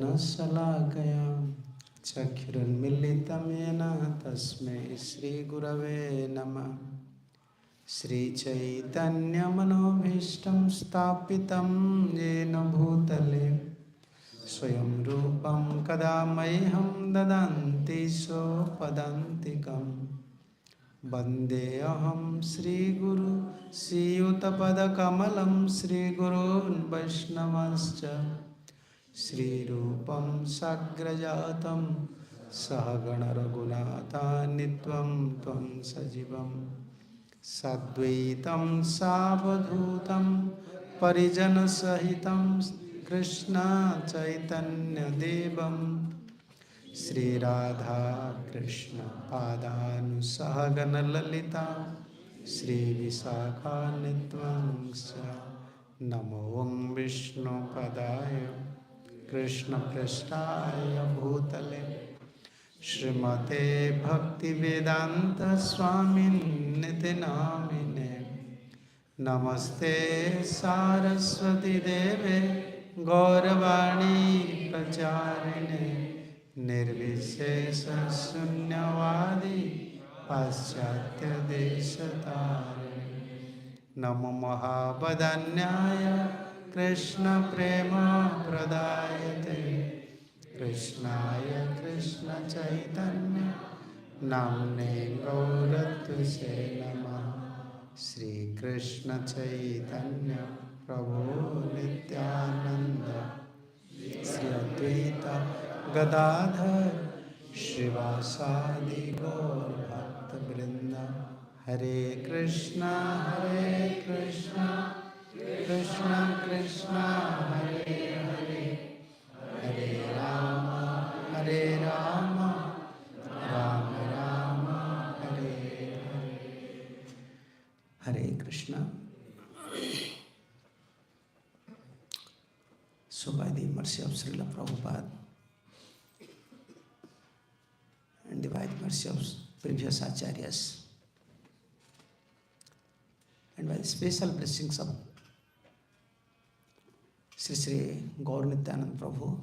शलाकया चक्षुरुन्मीलितं येन तस्मै श्रीगुरवे नमः। श्रीचैतन्यमनोभीष्टं स्थापितं येन भूतले स्वयं रूपं कदा मह्यं ददन्ति स्वपदान्तिकं। वन्देऽहं श्रीगुरु श्रीयुतपदकमलं श्रीगुरून् वैष्णवांश्च श्रीरूपं साग्रजातं सहगण रघुनाथान्वितं त्वं सजीवं साद्वैतं सावधूतं परिजनसहितं कृष्ण चैतन्यदेवं श्रीराधा कृष्ण पादानुसहगण ललिता श्रीविशाखान्वितं च। नमो विष्णुपदाय कृष्णपृष्ठाय भूतले श्रीमते भक्तिवेदांत स्वामिन्निति नामिने। नमस्ते सारस्वती देवे गौरवाणी प्रचारिणे निर्विशेष शून्यवादी पाश्चात्य देशतारिणे। नमो महावदन्याय कृष्ण प्रेम प्रदायते कृष्णाय कृष्ण चैतन्य नाम्ने गौरत्वसे नमः। श्री कृष्ण चैतन्य प्रभु नित्यानंद श्री अद्वैत गदाधर श्रीवासादि गौर भक्त वृंद। हरे कृष्णा कृष्ण कृष्ण हरे हरे हरे राम राम राम हरे हरे। हरे Krishna. So by the mercy of Srila Prabhupada and the wide mercy of previous acharyas and by the special blessings of Sri Sri Gaur Nityanand Prabhu,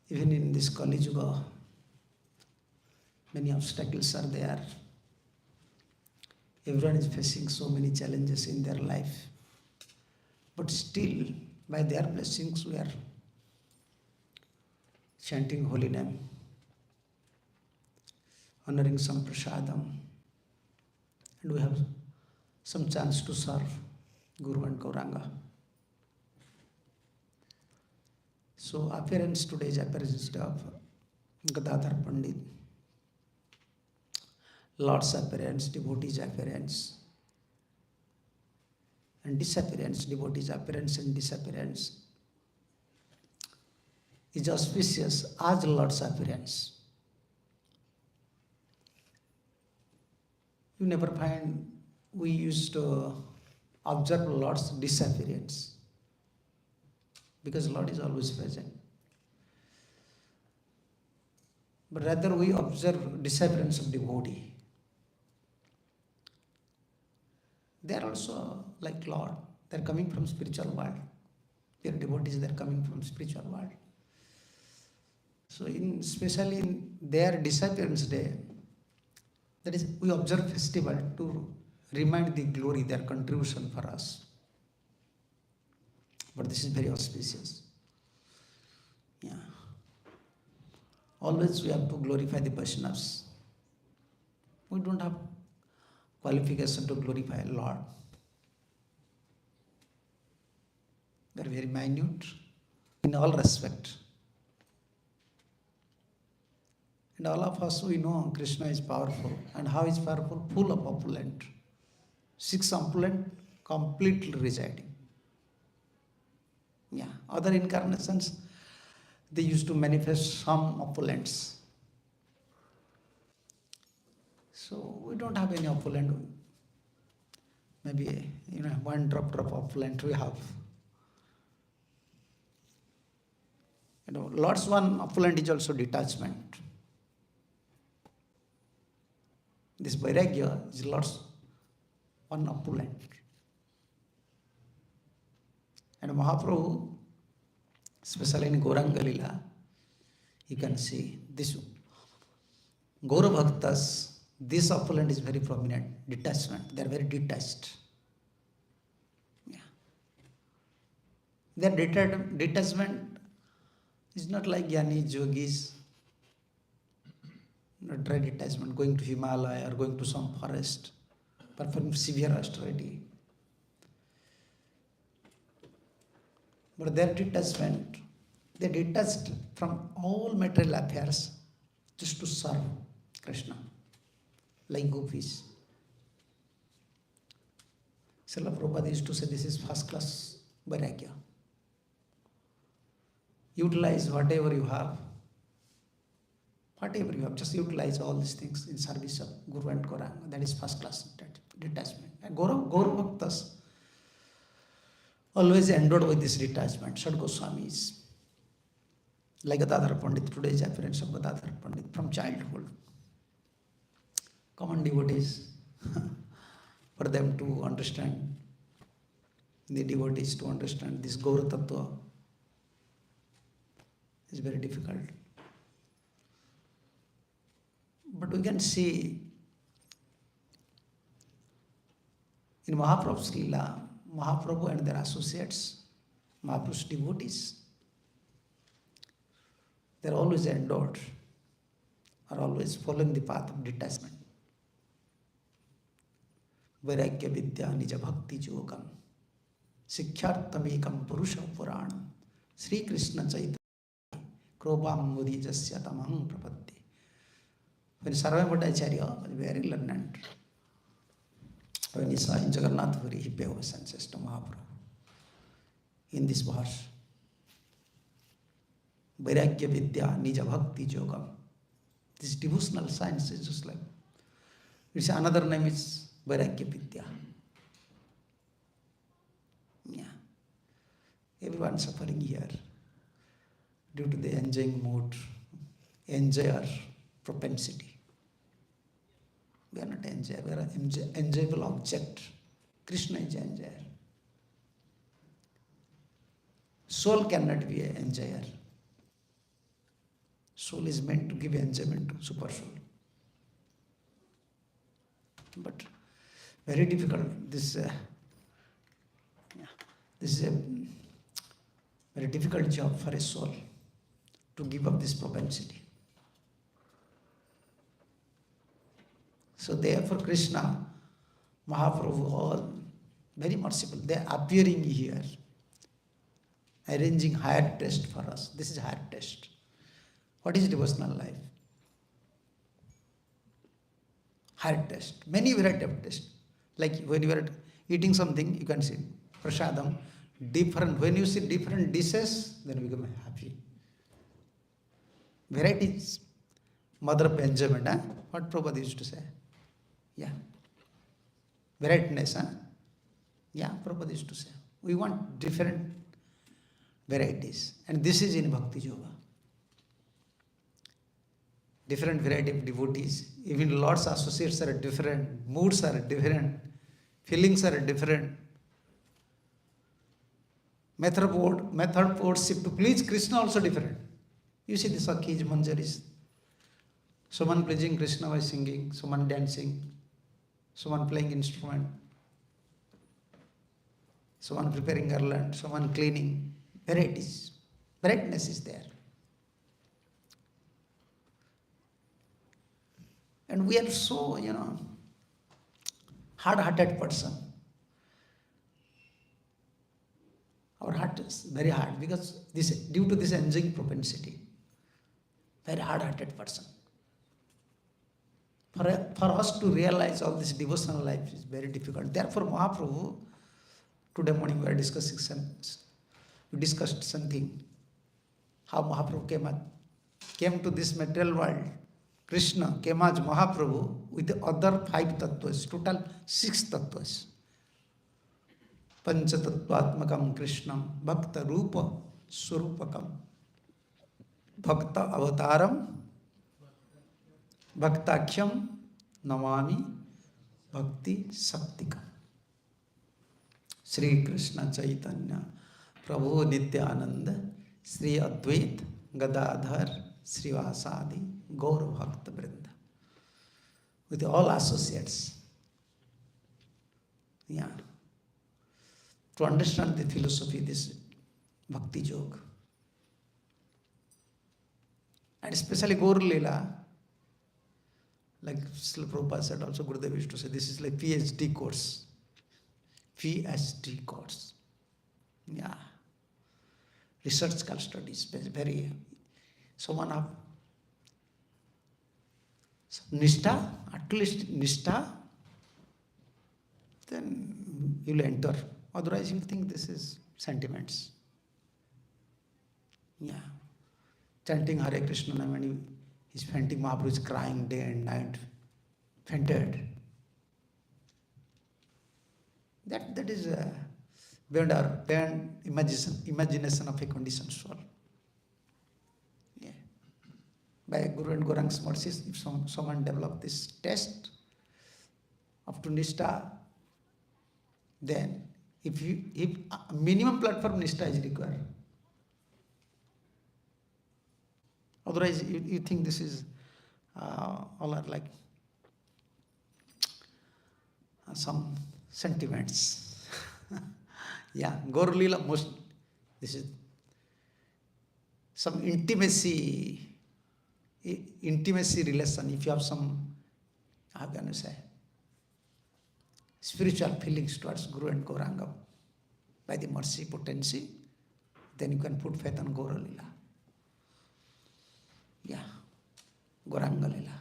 even in this Kali Yuga, many obstacles are there. Everyone is facing so many challenges in their life. But still, by their blessings, we are chanting holy name, honoring some prasadam, and we have some chance to serve Guru and Gauranga. So appearance, today's appearance of Gadadhara Pandit, Lord's appearance, devotees' appearance, and disappearance, devotees' appearance and disappearance is auspicious as Lord's appearance. You never find we used to observe Lord's disappearance because Lord is always present. But rather we observe disappearance of devotee. They are also like Lord. They are coming from spiritual world. They are devotees. They are coming from spiritual world. So especially in their disappearance day, that is, we observe festival to remind the glory, their contribution for us. But this is very auspicious. Yeah. Always we have to glorify the Vaishnavas. We don't have qualification to glorify Lord. They are very minute in all respect. And all of us, we know Krishna is powerful. And how is powerful? Full of opulent. 6 opulent, completely residing. Yeah. Other incarnations, they used to manifest some opulence. So we don't have any opulent. Maybe, one drop opulent we have. Lord's one opulent is also detachment. This vairagya is Lord's one opulent. And Mahaprabhu especially in Gauranga Lila, you can see this Gaura Bhaktas, this opulent is very prominent, detachment, they are very detached. Yeah. Their detachment is not like Jnani Yogis, dry detachment, going to Himalaya or going to some forest, performing severe austerity. But their detachment, they detached from all material affairs just to serve Krishna, like gopis. Srila Prabhupada used to say this is first class vairagya. Utilize whatever you have, just utilize all these things in service of Guru and Gauranga. That is first class detachment. And Gaura Bhaktas always endowed with this detachment. Shad Goswamis, like Gadadhara Pandit, today's appearance of Gadadhara Pandit from childhood. Common devotees, for them to understand, the devotees to understand this Gaura Tattva is very difficult. But we can see in Mahaprabhu's Leela, Mahaprabhu and their associates, Mahaprabhu's devotees, they are always endowed, are always following the path of detachment. Vairagya vidya nija bhakti yogam sikhyartamekam purusha puranam Sri Krishna chaitanya krobam mudi jasya tamaham prapadde. When Sarvabhauma Bhattacharya was very learned, when he saw in Jagannath Puri, he paid obeisance to Mahaprabhu in this verse. Vairagya vidya nija bhakti yogam. This devotional science is just like, it's another name is Vairagya vidya. Yeah. Everyone suffering here due to the enjoying mood, enjoyer propensity. We are not enjoyer, we are an enjoyable object. Krishna is enjoyer. Soul cannot be an enjoyer. Soul is meant to give enjoyment to super soul. But very difficult. This is a very difficult job for a soul to give up this propensity. So therefore Krishna, Mahaprabhu, all very merciful. They are appearing here, arranging higher test for us. This is higher test. What is devotional life? Higher test. Many variety of tests. Like when you are eating something, you can see prasadam, different. When you see different dishes, then you become happy. Varieties, mother of enjoyment. Huh? What Prabhupada used to say? Yeah. Varietiness. Huh? Yeah, Prabhupada used to say. We want different varieties. And this is in Bhakti Yoga. Different variety of devotees. Even Lord's associates are different. Moods are different. Feelings are different. Method of worship to please Krishna also different. You see the Sakhis, Manjaris. Someone pleasing Krishna by singing, someone dancing, someone playing instrument, someone preparing garland, someone cleaning. Varieties. Varietiness is there. And we are so, hard-hearted person. Our heart is very hard because due to this enjoying propensity. Very hard-hearted person. For us to realize all this devotional life is very difficult. Therefore, Mahaprabhu, today morning we discussed something, how Mahaprabhu came to this material world. Krishna came as Mahaprabhu with the other 5 tattvas, total 6 tattvas. Panchatattvatmakam Krishnam Bhakta Rupa Surupakam Bhakta Avataram Bhaktakhyam Namami Bhakti Saktikam. Sri Krishna Chaitanya Prabhu Nityananda Sri Advait, Gadadhar, Srivasadi, Gaur Bhakta Vrinda. With all associates. Yeah. To understand the philosophy, this Bhakti Yoga. And especially Gaur Leela, like Srila Prabhupada said, also Gurudev used to say, this is like PhD course. PhD course. Yeah. Research studies, very. So one of Nishtha, at least Nishtha, then you'll enter. Otherwise you'll think this is sentiments. Yeah. Chanting Hare Krishna, when he's fainting, Mahaprabhu is crying day and night. Fainted. That is beyond imagination of a conditioned soul. Yeah. By Guru and Gaurang's mercies, if someone develop this test up to Nishtha, then if a minimum platform Nishtha is required. Otherwise, you think this is all are like some sentiments. Yeah, Gaur Leela, most, this is some intimacy relation. If you have some, how can you say, spiritual feelings towards Guru and Gauranga, by the mercy potency, then you can put faith on Gaur Leela. Yeah, Gauranga Leela.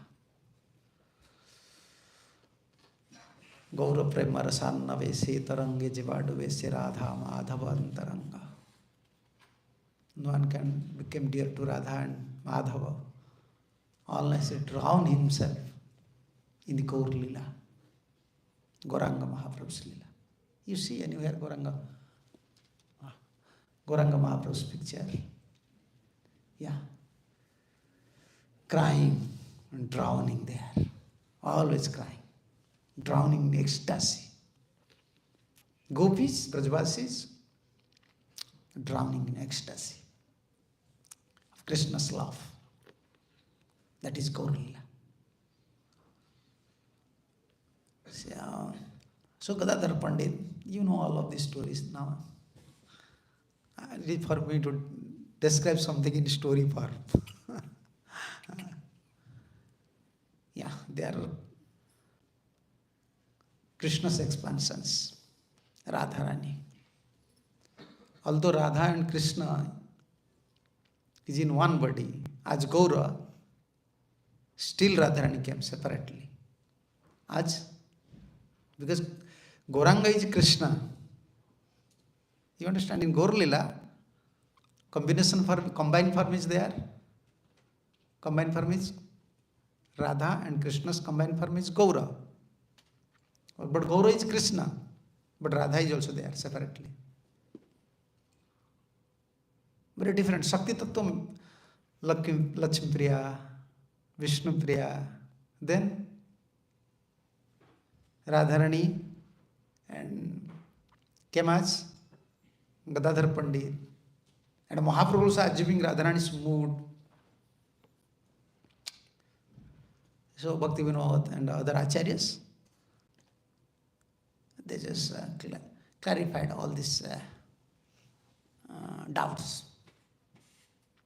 Gaura Prema Rasanna Vese Tarange Jivadu Vese Radha Madhava Antaranga. No one can become dear to Radha and Madhava unless he drown himself in the Gaur Leela. Gauranga Mahaprabhu's Leela. You see anywhere Gauranga Mahaprabhu's picture. Yeah. Crying and drowning there. Always crying. Drowning in ecstasy. Gopis, Brajvasis, drowning in ecstasy of Krishna's love. That is Gaur Leela. So Gadadhara Pandit, you know all of these stories now. It is for me to describe something in story form. Yeah, they are Krishna's expansions, Radharani. Although Radha and Krishna is in one body, as Gaura, still Radharani came separately. Because Gauranga is Krishna. You understand? In Gaur Leela, combined form is there. Combined form is Radha, and Krishna's combined form is Gaura. But Gaura is Krishna, but Radha is also there separately. Very different. Shakti Tattva, Lakshmi Priya, Vishnu Priya, then Radharani and Kemas, Gadadhara Pandit, and Mahaprabhu also assuming Radharani's mood. So Bhakti Vinod and other acharyas, they just clarified all these doubts.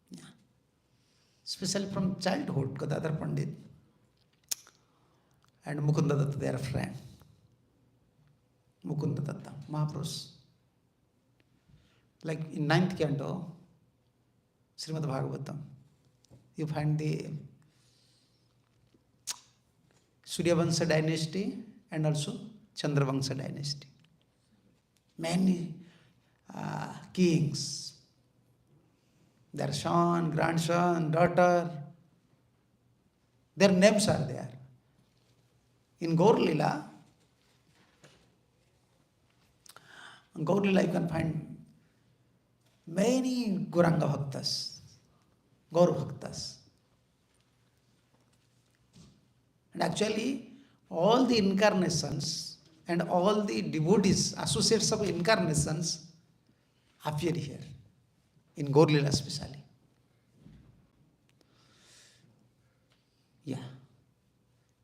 Yeah. Especially from childhood, Gadadhara Pandit and Mukunda Datta, their friend. Mukunda Datta, Mahaprabhu's. Like in 9th canto, Srimad Bhagavatam, you find the Suryavansha dynasty and also Chandravansha dynasty. Many kings, their son, grandson, daughter, their names are there. In Gaur Leela, you can find many Gauranga Bhaktas, Gaur Bhaktas. And actually, all the incarnations and all the devotees, associates of incarnations, appear here. in Gaur Lila especially. Yeah.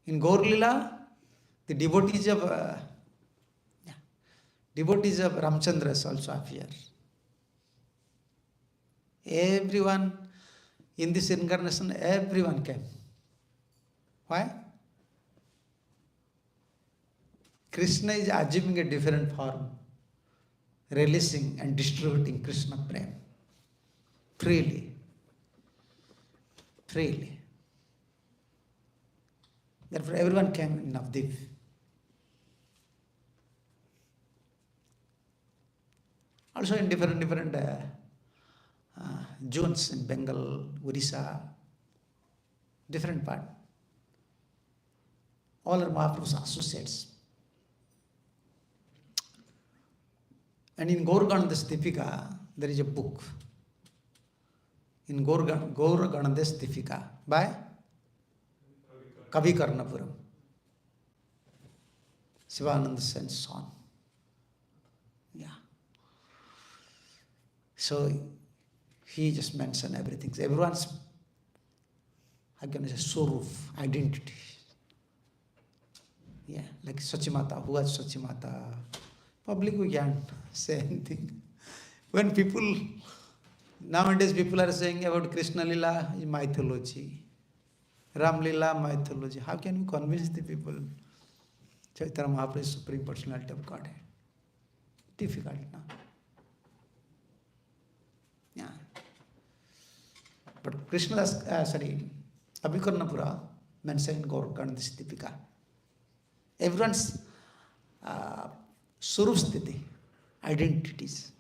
In Gaur Lila, the devotees of Ramchandras also appear. Everyone in this incarnation, everyone came. Why? Krishna is assuming a different form, releasing and distributing Krishna Prem freely. Freely. Therefore, everyone came in Navdeep. Also in different zones in Bengal, Orissa, different part. All are Mahaprabhu's associates. And in Gauraganada's Dipika, there is a book. In Gauraganada's Dipika by Kavi Karnapuram, Sivananda Sen's son. Yeah. So he just mentioned everything. Everyone's, how can I say, Swarup, identity. Yeah, like Sachimata, who was Sachimata? Public we can't say anything. When people, nowadays people are saying about Krishna Lila is mythology, Ram Lila mythology. How can we convince the people? Chaitanya Mahaprabhu is Supreme Personality of Godhead. Difficult now. Yeah. But Krishnadas, Abhikarnapura mentioned in Gauraganada's Dipika. Everyone's Surupsthiti, identities.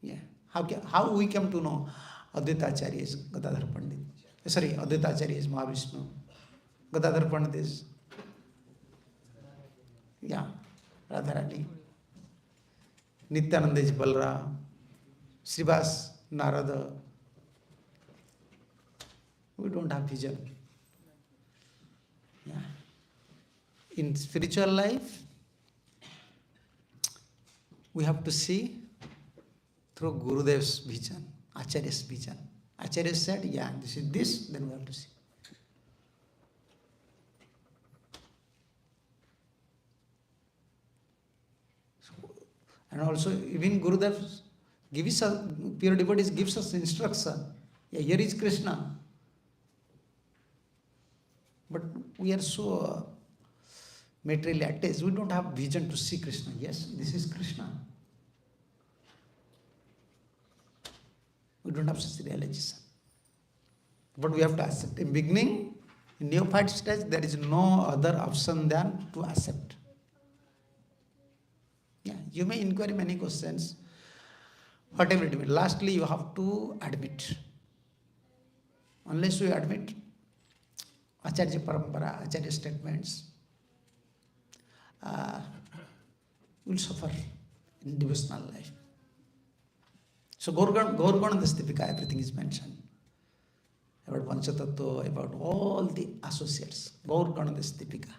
Yeah. How we come to know Advaita Acharya is Gadadhara Pandit. Advaita Acharya is Mahavishnu. Gadadhara Pandit is Radharani. Nityananda is Balram. Srivas, Narada. We don't have vision. Yeah. In spiritual life, we have to see through Gurudev's vision, Acharya's vision. Acharya said, this is this, then we have to see. So, and also, even Gurudev gives us, pure devotees gives us instruction. Here is Krishna. But we are so materially attached, we don't have vision to see Krishna. Yes, this is Krishna. We don't have such realization. But we have to accept. In beginning, in neophyte stage, there is no other option than to accept. Yeah, you may inquire many questions, whatever it may. Lastly, you have to admit. Unless you admit Acharya Parampara, Acharya statements, will suffer in devotional life. So Gauraganada's Dipika, everything is mentioned. About Panchatattva, about all the associates. Gauraganada's Dipika,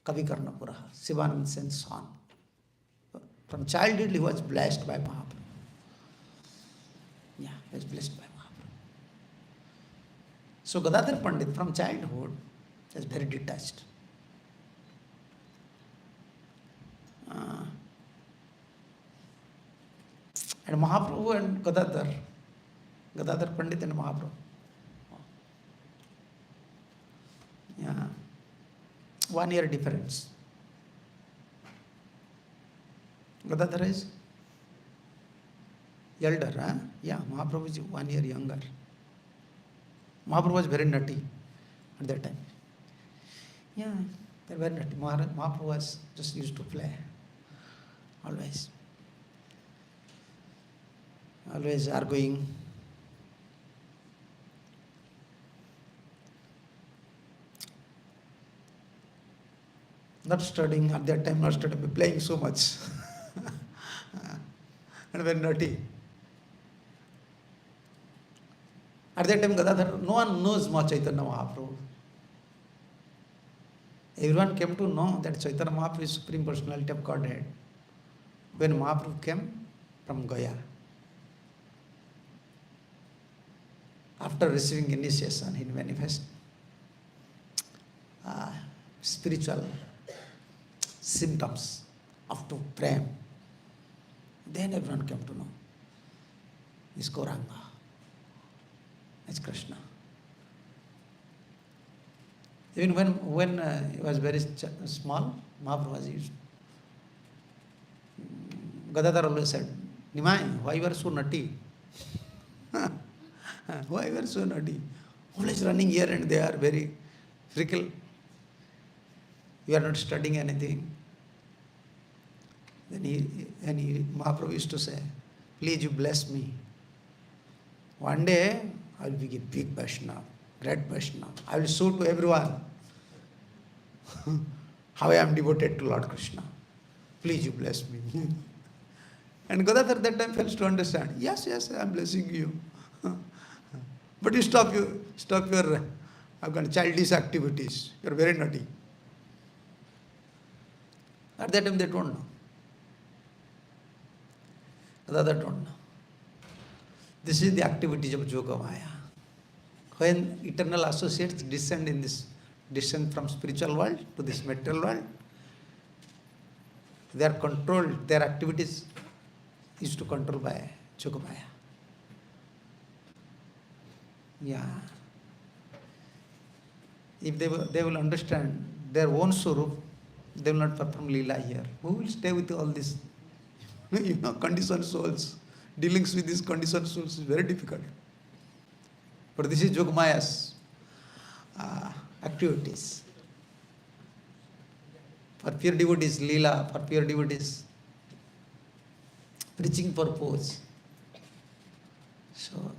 Kavi Karnapura, Sivananda Sen's son. From childhood he was blessed by Mahaprabhu. Yeah, he was blessed by Mahaprabhu. So Gadadhara Pandit from childhood is very detached. And Mahaprabhu and Gadadhara Pandit and Mahaprabhu. Yeah. 1 year difference. Gadadhara is elder, huh? Yeah, Mahaprabhu is 1 year younger. Mahaprabhu was very nutty at that time. Yeah, they were nutty. Mahaprabhu was just used to play. Always arguing. Not studying at that time, not studying, playing so much. And very naughty. At that time, Gadadhara, no one knows much Chaitanya Mahaprabhu. Everyone came to know that Chaitanya Mahaprabhu is Supreme Personality of Godhead when Mahaprabhu came from Gaya. After receiving initiation, he manifests spiritual symptoms of to prem. Then everyone came to know. Is Gauranga. It's Krishna. Even when he was very small, Mahaprabhu was used. Gadadhara always said, Nimai, why you are so nutty? Why you are so nutty? Always running here and there, very fickle. You are not studying anything. Then Mahaprabhu used to say, please you bless me. One day I will be a big Vaishnava, great Vaishnava. I will show to everyone how I am devoted to Lord Krishna. Please you bless me. And Gadadhara that time fails to understand. Yes, I am blessing you. But you stop your childish activities. You are very naughty. At that time they don't know. Gadadhara don't know. This is the activities of Yoga Maya. When eternal associates descend from spiritual world to this material world, they are controlled, their activities is to control by Yoga Maya. Yeah. If they will understand their own Swarup, they will not perform Leela here. Who will stay with all this? Conditioned souls. Dealings with these conditioned souls is very difficult. But this is Yogamaya's activities. For pure devotees, Leela, for pure devotees, preaching purpose. So,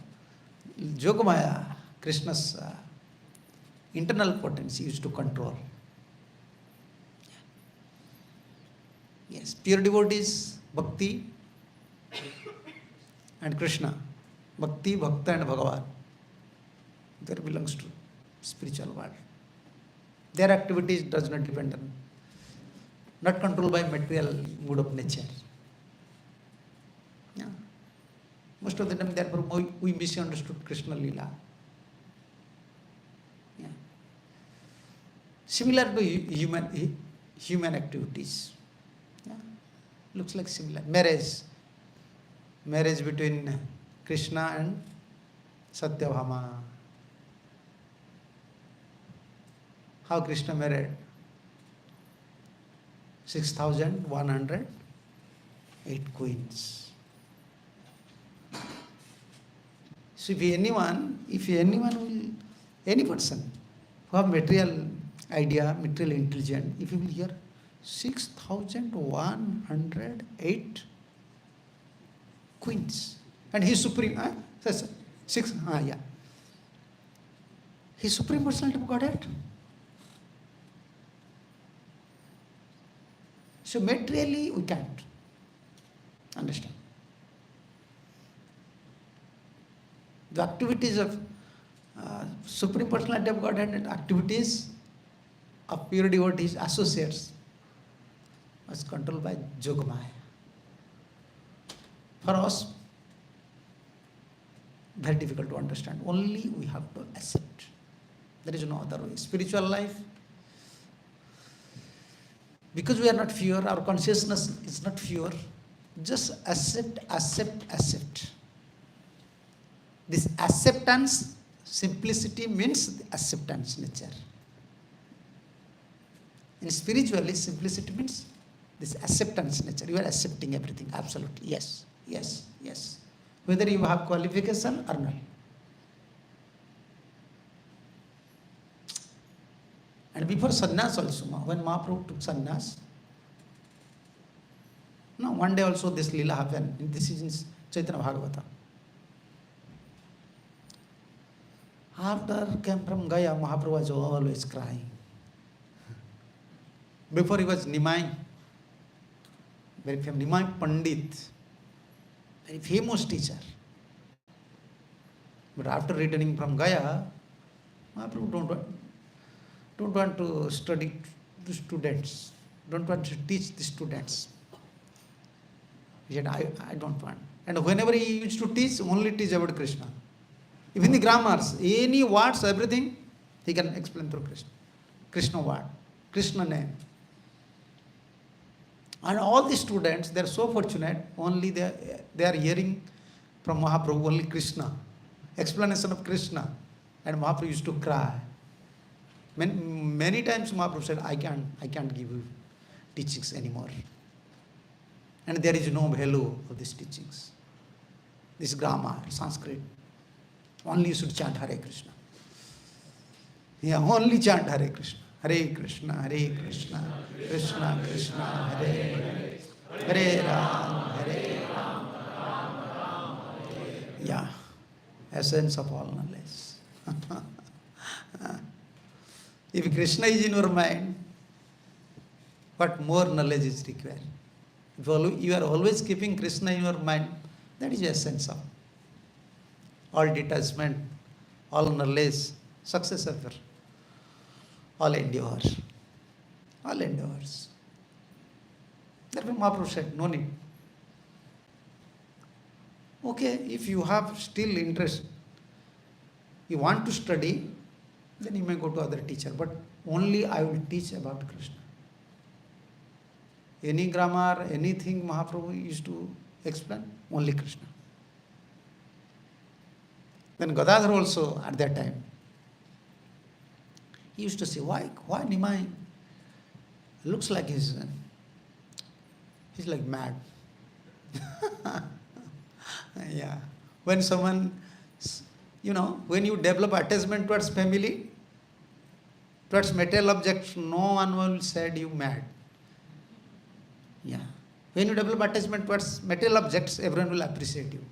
Yogamaya, Krishna's internal potency used to control. Yes, pure devotees, Bhakti and Krishna. Bhakti, Bhakta and Bhagavan. There belongs to spiritual world. Their activities does not depend on, not controlled by material mood of nature. Yeah. Most of the time, therefore, we misunderstood Krishna Leela. Yeah. Similar to human activities. Yeah. Looks like similar. Marriage between Krishna and Satyabhama. How Krishna married 6,108 queens. So any person who have material idea, material intelligence, if you will hear 6,108 queens, and he is supreme, he is supreme personality of Godhead. So materially we can't understand. The activities of Supreme Personality of Godhead and activities of pure devotees, associates, was controlled by Yogamaya. For us, very difficult to understand. Only we have to accept. There is no other way. Spiritual life, because we are not pure, our consciousness is not pure, just accept. This acceptance, simplicity means acceptance nature. In spiritually, simplicity means this acceptance nature. You are accepting everything, absolutely. Yes. Whether you have qualification or not. And before sannyas also, when Mahaprabhu took sannyas, one day also this Leela happened. This is in Chaitanya Bhagavata. After came from Gaya, Mahaprabhu was always crying. Before he was Nimai, very famous, Nimai Pandit, very famous teacher. But after returning from Gaya, Mahaprabhu don't want to study the students, don't want to teach the students. He said, I don't want. And whenever he used to teach, only teach about Krishna. Even the grammars, any words, everything, he can explain through Krishna. Krishna word, Krishna name. And all the students, they are so fortunate, only they are hearing from Mahaprabhu only Krishna, explanation of Krishna. And Mahaprabhu used to cry. Many times Mahaprabhu said, I can't give you teachings anymore. And there is no value of these teachings. This grammar, Sanskrit. Only you should chant Hare Krishna. Yeah, only chant Hare Krishna. Hare Krishna, Hare Krishna, Krishna Krishna, Hare Hare, Hare Ram, Hare Ram. Yeah, essence of all knowledge. If Krishna is in your mind, what more knowledge is required? If you are always keeping Krishna in your mind, that is the essence of all detachment, all knowledge, success ever, all endeavors. All endeavors. Therefore Mahaprabhu said, no need. Okay, if you have still interest, you want to study, then you may go to other teacher. But only I will teach about Krishna. Any grammar, anything Mahaprabhu used to explain, only Krishna. Then Gadadhara also at that time, he used to say, why Nimai looks like he's like mad. Yeah. When someone, when you develop attachment towards family, towards material objects, no one will say you mad. Yeah. When you develop attachment towards material objects, everyone will appreciate you.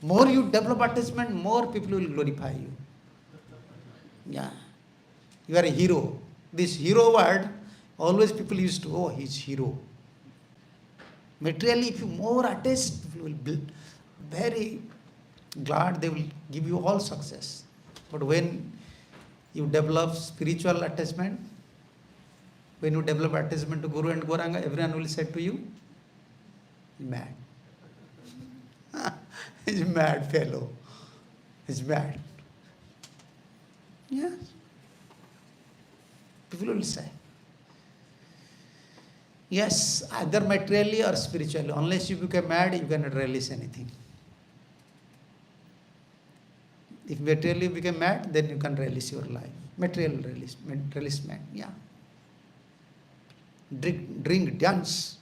More you develop attachment, more people will glorify you. Yeah. You are a hero. This hero word, always people used to, he's hero. Materially, if you more attached, people will be very glad, they will give you all success. But when you develop spiritual attachment, when you develop attachment to Guru and Gauranga, everyone will say to you, mad. He's a mad fellow. He's mad. Yes. People will say. Yes, either materially or spiritually. Unless you become mad, you cannot release anything. If materially you become mad, then you can release your life. Material releasement, yeah. Drink, dance.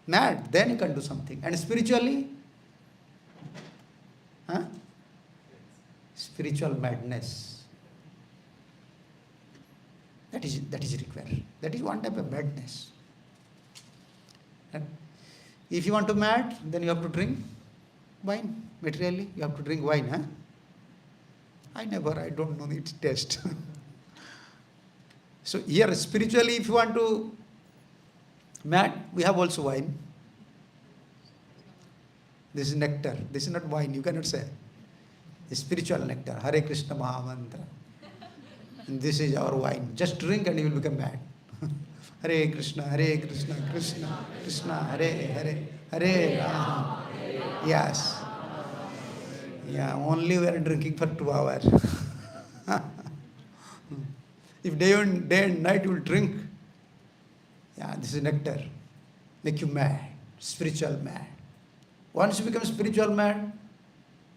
Mad, then you can do something. And spiritually, spiritual madness. That is required. That is one type of madness. And if you want to mad, then you have to drink wine. Materially, you have to drink wine. I don't know its taste. So here, spiritually, if you want to mad, we have also wine. This is nectar. This is not wine. You cannot say. It's spiritual nectar. Hare Krishna Mahamantra. And this is our wine. Just drink and you will become mad. Hare Krishna, Krishna Krishna, Hare Hare, Hare Rama. Yes. Yeah, only we are drinking for 2 hours. If day and night you will drink, yeah, this is nectar. Make you mad, spiritual mad. Once you become spiritual mad,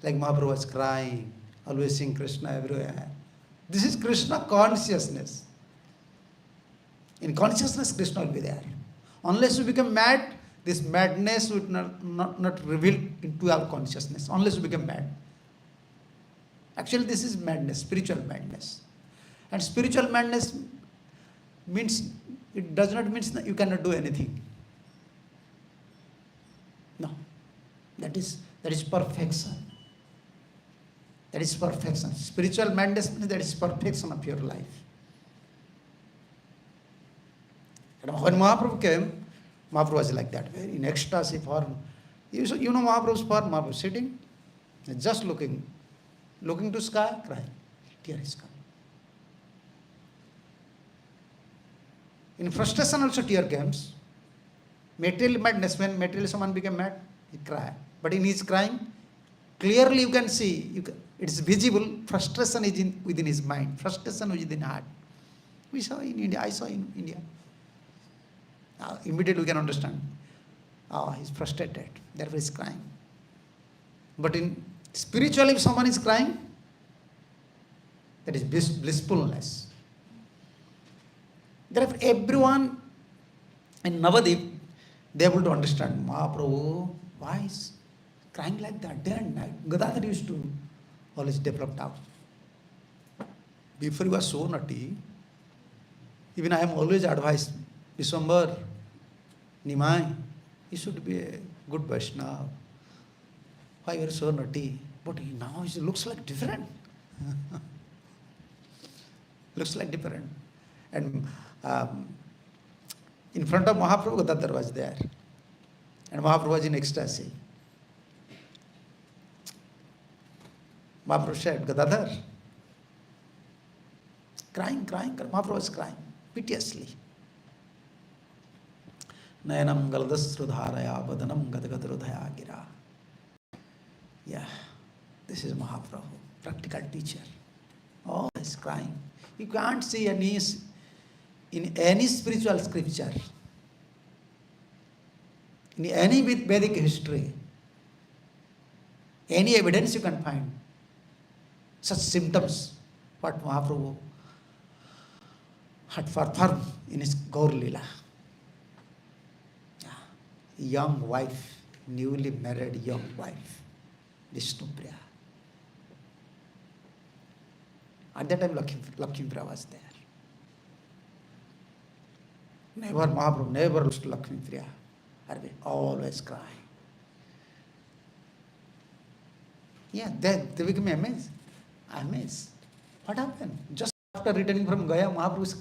like Mahaprabhu was crying, always seeing Krishna everywhere. This is Krishna consciousness. In consciousness, Krishna will be there. Unless you become mad, this madness would not reveal into our consciousness. Unless you become mad. Actually, this is madness, spiritual madness. And spiritual madness means, it does not mean that you cannot do anything. No. That is perfection. That is perfection. Spiritual madness means that is perfection of your life. And when Mahaprabhu came, Mahaprabhu was like that, very in ecstasy form. You know Mahaprabhu's form, Mahaprabhu sitting, just looking to sky, crying. Tear is coming. In frustration also tear comes. Material madness, when materially someone became mad, he cried. But in his crying, Clearly you can see, it's visible, frustration is within his mind, frustration is within heart. We saw in India, I saw in India. Immediately we can understand. He's frustrated, therefore he's crying. But in spiritually, if someone is crying, that is blissfulness. Therefore, everyone in Navadip, they are able to understand Mahaprabhu, why is crying like that day and night. Gadadhara used to always develop doubt. Before he was so naughty, even I am always advised, Vishwambar, Nimai, he should be a good Vaishnava. Why you are so naughty? But now he looks like different. Looks like different. And in front of Mahaprabhu, Gadadhara was there. And Mahaprabhu was in ecstasy. Mahaprabhu said, Gadadhara, crying. Mahaprabhu was crying piteously. Nayanam galadasrudharaya vadanam gadagadrudhaya gira. Yeah, this is Mahaprabhu, practical teacher. Always crying. You can't see in any spiritual scripture, in any Vedic history, any evidence you can find, such symptoms, what Mahaprabhu had performed in his Gaur Leela. Young wife, newly married young wife, Vishnupriya. At that time, Lakshmipriya was there. Mahaprabhu never looks to Lakshmipriya. Always crying. Yeah, they became amazed. What happened? Just after returning from Gaya, Mahaprabhu's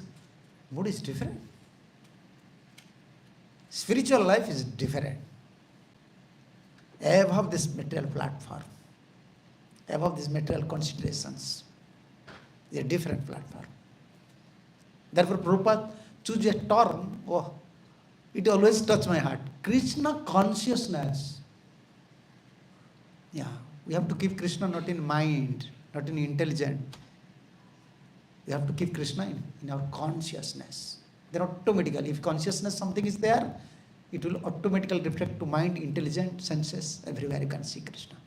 mood is different. Spiritual life is different. Above this material platform, above these material considerations, is a different platform. Therefore, Prabhupada choose a term, it always touches my heart. Krishna consciousness. Yeah, we have to keep Krishna not in mind, not in intelligence. We have to keep Krishna in our consciousness. Then automatically, if consciousness something is there, it will automatically reflect to mind, intelligent, senses. Everywhere you can see Krishna.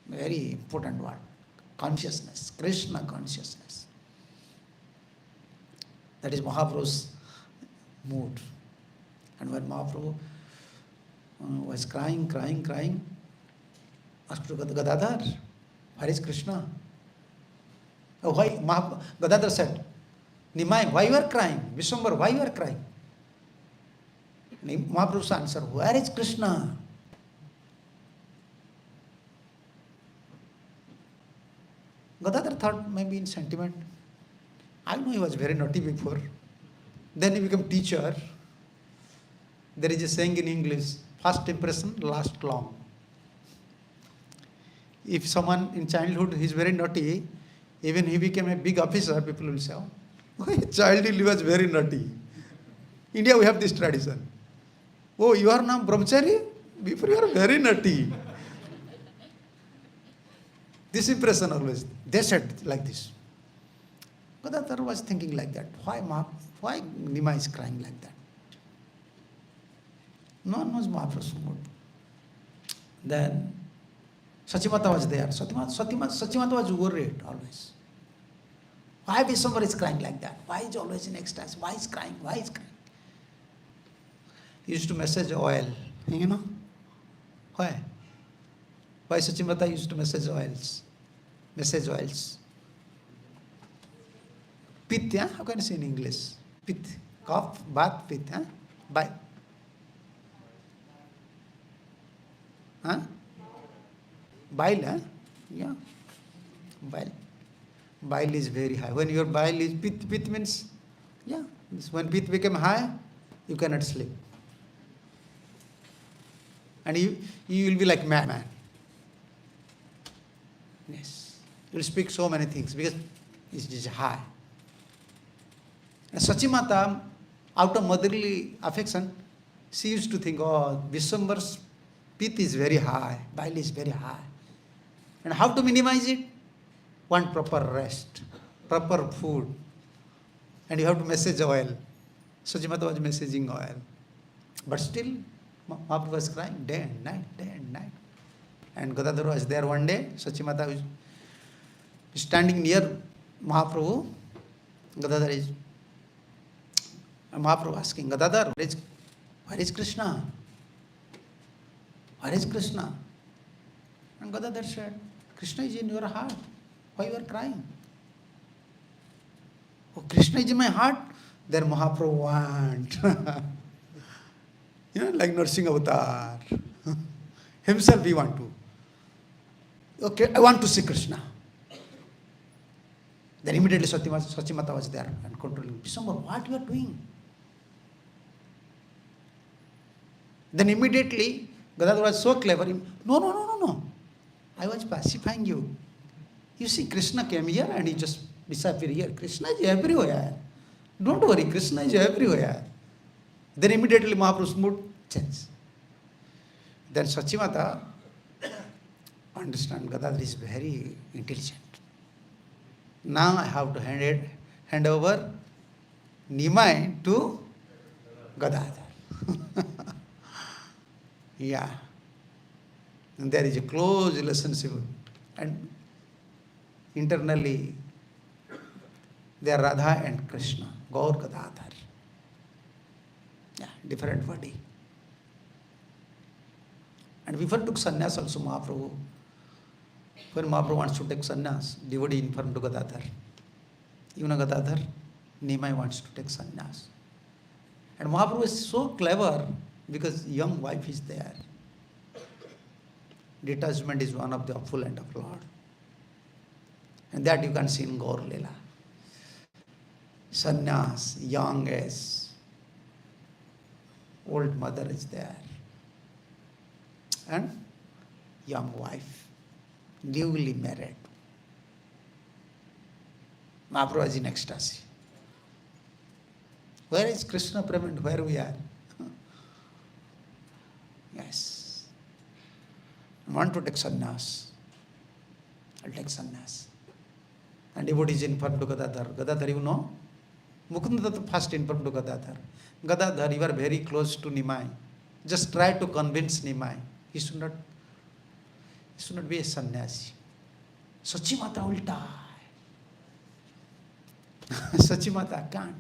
Very important word. Consciousness. Krishna consciousness. That is Mahaprabhu's mood. And when Mahaprabhu was crying, asked to Gadadhara, where is Krishna? Why? Gadadhara said, Nimai, why you are crying? Vishwambar, why you are crying? Mahaprabhu's answer, where is Krishna? Gadadhara thought maybe in sentiment. I know he was very naughty before. Then he became teacher. There is a saying in English, first impression lasts long. If someone in childhood is very naughty, even he became a big officer, people will say, childhood he was very naughty. India we have this tradition. Oh, you are now brahmachari? Before you are very naughty. This impression always. They said like this. Gadadhara was thinking like that. Why Nima is crying like that? No one knows Mahaprabhu's mood. Then Sachimata was there. Sachimata was worried always. Why Vishwambar is crying like that? Why is always in ecstasy? Why is crying? He used to message oil. You know? Why? Why Sachimata used to message oils? Pit, yeah? How can I say in English? Pit. Cough, bath, pit, huh? Bile. Huh? Bile, huh? Yeah. Bile. Bile is very high. When your bile is pit means, yeah. When pit become high, you cannot sleep. And you will be like madman. Yes. You will speak so many things because it is high. And Sachimata, out of motherly affection, she used to think, Vishwambar's teeth is very high, bile is very high. And how to minimize it? Want proper rest, proper food. And you have to massage oil. Sachimata was massaging oil. But still, Mahaprabhu was crying day and night, day and night. And Gadadhara was there one day. Sachimata was standing near Mahaprabhu. Gadadhara is, Mahaprabhu asking, Gadadhara, where is Krishna? Where is Krishna? And Gadadhara said, Krishna is in your heart. Why you are crying? Oh, Krishna is in my heart. Then Mahaprabhu want. Like nursing avatar. Himself he want to. Okay, I want to see Krishna. Then immediately Sachimata was there and controlling. Pisambara, what you are doing? Then immediately Gadadhara was so clever. No. I was pacifying you. You see, Krishna came here and he just disappeared here. Krishna is everywhere. Don't worry, Krishna is everywhere. Then immediately Mahaprabhu's mood changed. Then Sachimata understand Gadadhara is very intelligent. Now I have to hand over Nimai to Gadadhara. Yeah. And there is a close relationship. And internally, they are Radha and Krishna, Gaur Gadadhar. Yeah, different body. And before took sannyas also Mahaprabhu. When Mahaprabhu wants to take sannyas, devotee informed to Gadadhar. You know Gadadhar, Nimai wants to take sannyas. And Mahaprabhu is so clever because young wife is there. Detachment is one of the affluent of Lord. And that you can see in Gaur Leela. Sannyas, young as old mother is there. And young wife, newly married. Mahaprabhu is in ecstasy. Where is Krishna Prem? Where we are? Yes. I want to take sannyas. I'll take sannyas. And devotee is informed to Gadadhar. Gadadhar, you know? Mukunda first informed to Gadadhar. Gadadhar, you are very close to Nimai. Just try to convince Nimai. He should not be a sannyasi. Sachimata will die. Sachimata can't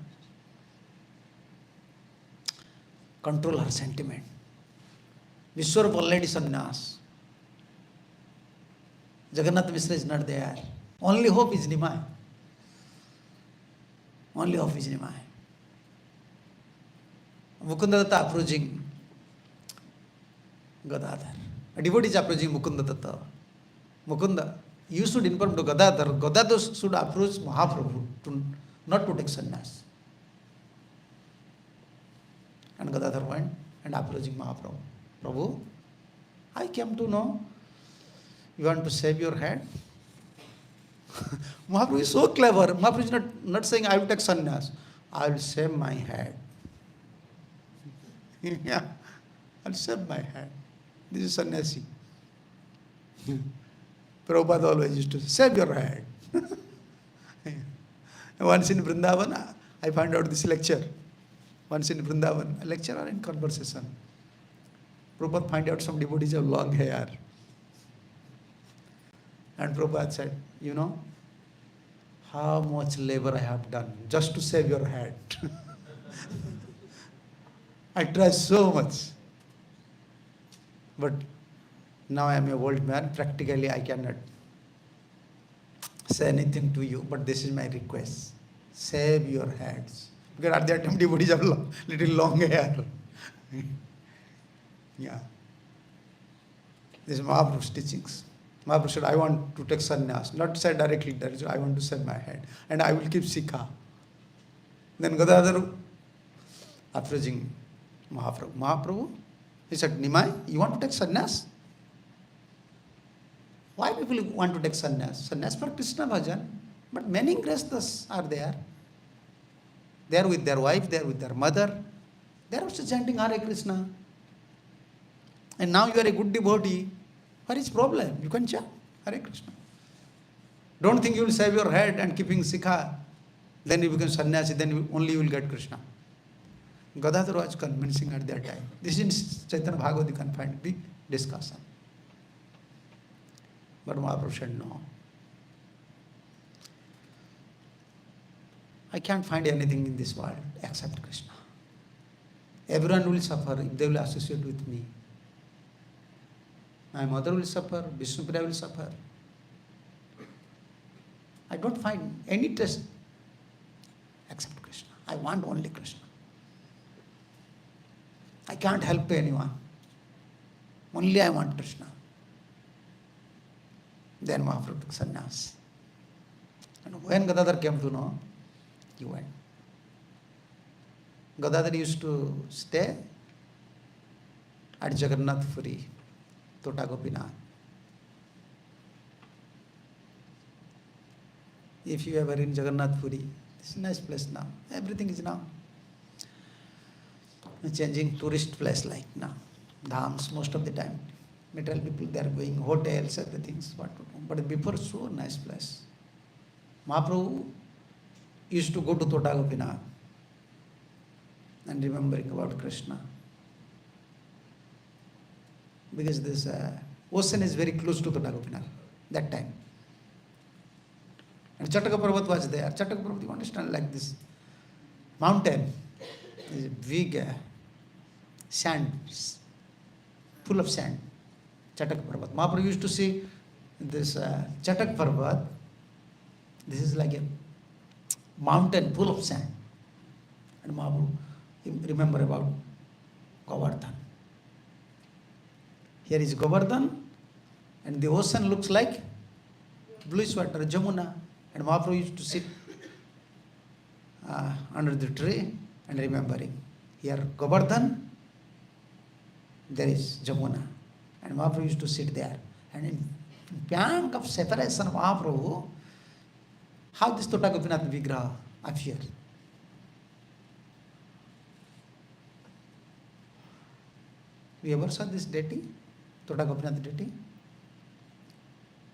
control her sentiment. Vishwarup already sannyas. Jagannath Mishra is not there. Only hope is Nimai. Only hope is Nimai. Mukunda Datta approaching Gadadhar. A devotee is approaching Mukunda Datta. Mukunda, you should inform to Gadadhar. Gadadhar should approach Mahaprabhu not to take sannyas. And Gadadhar went and approaching Mahaprabhu. Prabhu, I came to know you want to save your head. Mahaprabhu is so clever. Mahaprabhu is not saying I will take sannyas. I will save my head. Yeah, I will save my head. This is sannyasi. Prabhupada always used to save your head. Once in Vrindavan, I found out this lecture. Once in Vrindavan, a lecture or in conversation. Prabhupada find out some devotees have long hair. And Prabhupada said, you know, how much labor I have done just to save your head. I tried so much. But now I am a old man. Practically I cannot say anything to you. But this is my request. Save your heads. Because at that time devotees have little long hair. Yeah. This is Mahaprabhu's teachings. Mahaprabhu said, I want to take sannyas. Not say directly, I want to save my head. And I will keep sikha. Then Gadadhara approaching Mahaprabhu. Mahaprabhu, he said, Nimai, you want to take sannyas? Why people want to take sannyas? Sannyas for Krishna bhajan. But many grihasthas are there. They are with their wife, they are with their mother. They are also chanting Hare Krishna. And now you are a good devotee. What is problem? You can chant Hare Krishna. Don't think you will shave your head and keeping sikha, then you become sannyasi, then only you will get Krishna. Gadadhara was convincing at that time. This is in Chaitanya Bhagavad, you can find big discussion. But Mahaprabhu said no. I can't find anything in this world except Krishna. Everyone will suffer if they will associate with me. My mother will suffer, Vishnupriya will suffer. I don't find any trust except Krishna. I want only Krishna. I can't help anyone. Only I want Krishna. Then Mahaprabhu took sannyas. And when Gadadhara came to know, he went. Gadadhara used to stay at Jagannath Puri, Tota Gopinath. If you ever in Jagannath Puri, it's a nice place now. Everything is now changing, tourist place like now. Dhams most of the time. Material people, they are going, hotels, everything. But before, so nice place. Mahaprabhu used to go to Tota Gopinath and remembering about Krishna. Because this ocean is very close to Tota Gopinath that time. And Chataka Parvat was there. Chataka Parvat, you understand, like this mountain is big sand, full of sand. Chatak Parvat. Mahaprabhu used to see this Chatak Parvat. This is like a mountain full of sand. And Mahaprabhu remember about Govardhan. Here is Govardhan, and the ocean looks like bluish water, Jamuna. And Mahaprabhu used to sit under the tree and remembering. Here Govardhan, there is Jamuna. And Mahaprabhu used to sit there. And in bank of separation of Mahaprabhu, how this Tota Gopinath Vigraha appear? We ever saw this deity? Tota Gopinath deity?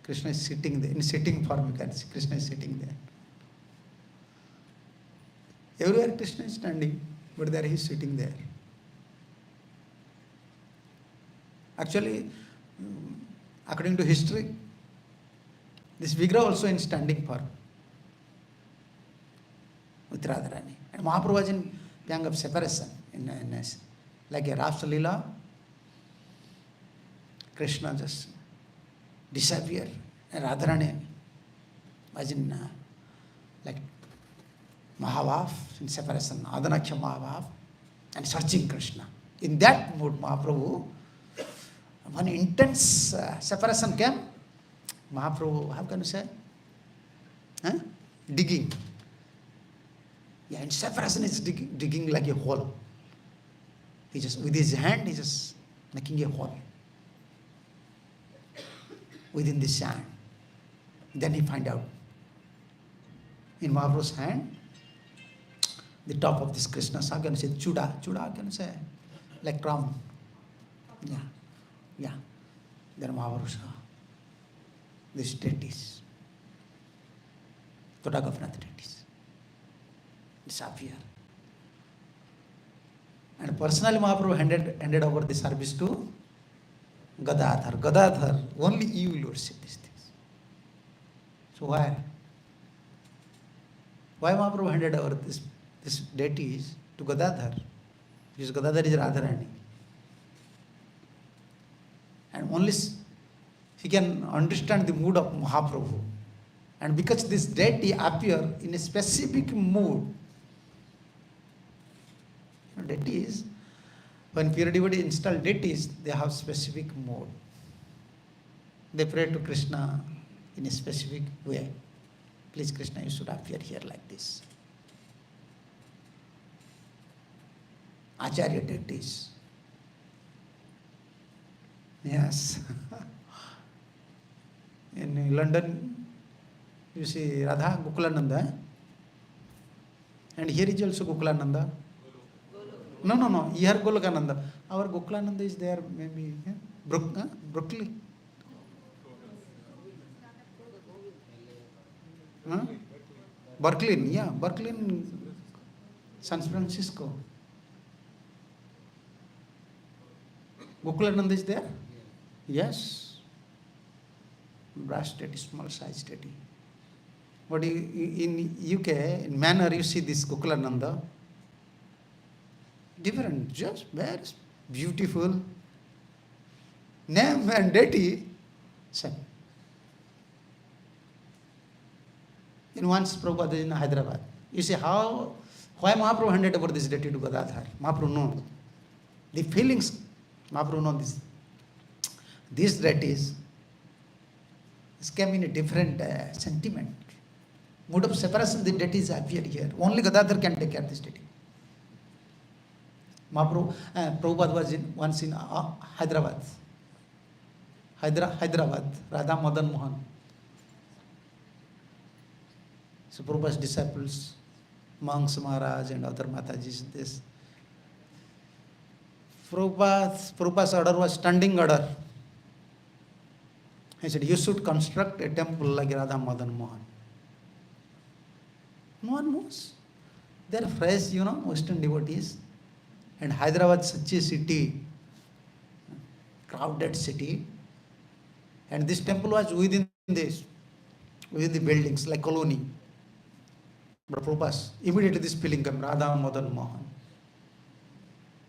Krishna is sitting there. In sitting form, you can see Krishna is sitting there. Everywhere Krishna is standing, but there he is sitting there. Actually, according to history, this Vigraha also in standing form with Radharani. And Mahaprabhu was in pang of separation, like a Rasa Leela. Krishna just disappeared, and Radharani was in like Mahabhav, in separation, Adanaksha Mahabhav, and searching Krishna. In that mood, Mahaprabhu, when intense separation came, Mahaprabhu, how can you say? Digging. Yeah, in separation is digging like a hole. He just, with his hand, he just making a hole within the sand. Then he find out. In Mahaprabhu's hand, the top of this Krishna, how can you say? Chuda, how can you say? Like crown. Yeah. Then Mahaprabhu saw these deities, Tota Gopinath deities, disappear. And personally Mahaprabhu handed over the service to Gadadhara. Gadadhara, only you will worship these things. So why? Why Mahaprabhu handed over this deities to Gadadhara? Because Gadadhara is Radharani. And only he can understand the mood of Mahaprabhu. And because this deity appear in a specific mood, deities, when pure devotees install deities, they have specific mode. They pray to Krishna in a specific way. Please Krishna, you should appear here like this. Acharya deities. Yes. In London, you see Radha Gokulananda. And here is also Gokulananda. No. Here Golokananda. Our Gokulananda is there maybe. Yeah? Brooklyn. Huh? Brooklyn, yeah, Brooklyn, San Francisco. Gokulananda is there? Yes. Brass statue, small size statue. But in UK, in Manor, you see this Gokulananda. Different, just very beautiful. Name and deity, same. In once Prabhupada is in Hyderabad. You see why Mahaprabhu handed over this deity to Gadadhara? Mahaprabhu know. The feelings, Mahaprabhu know this. These deities came in a different sentiment. Mood of separation, the deities appear here. Only Gadadhara can take care of this deity. Mahaprabhu, Prabhupada was once in Hyderabad. Hyderabad, Radha Madan Mohan. So Prabhupada's disciples, monks, Maharaj and other Matajis, this. Prabhupada's order was standing order. He said, you should construct a temple like Radha Madan Mohan. No one knows. They are fresh, Western devotees. And Hyderabad, such a city, crowded city. And this temple was within the buildings, like colony. But Prabhupada, immediately this feeling came, Radha Madan Mohan.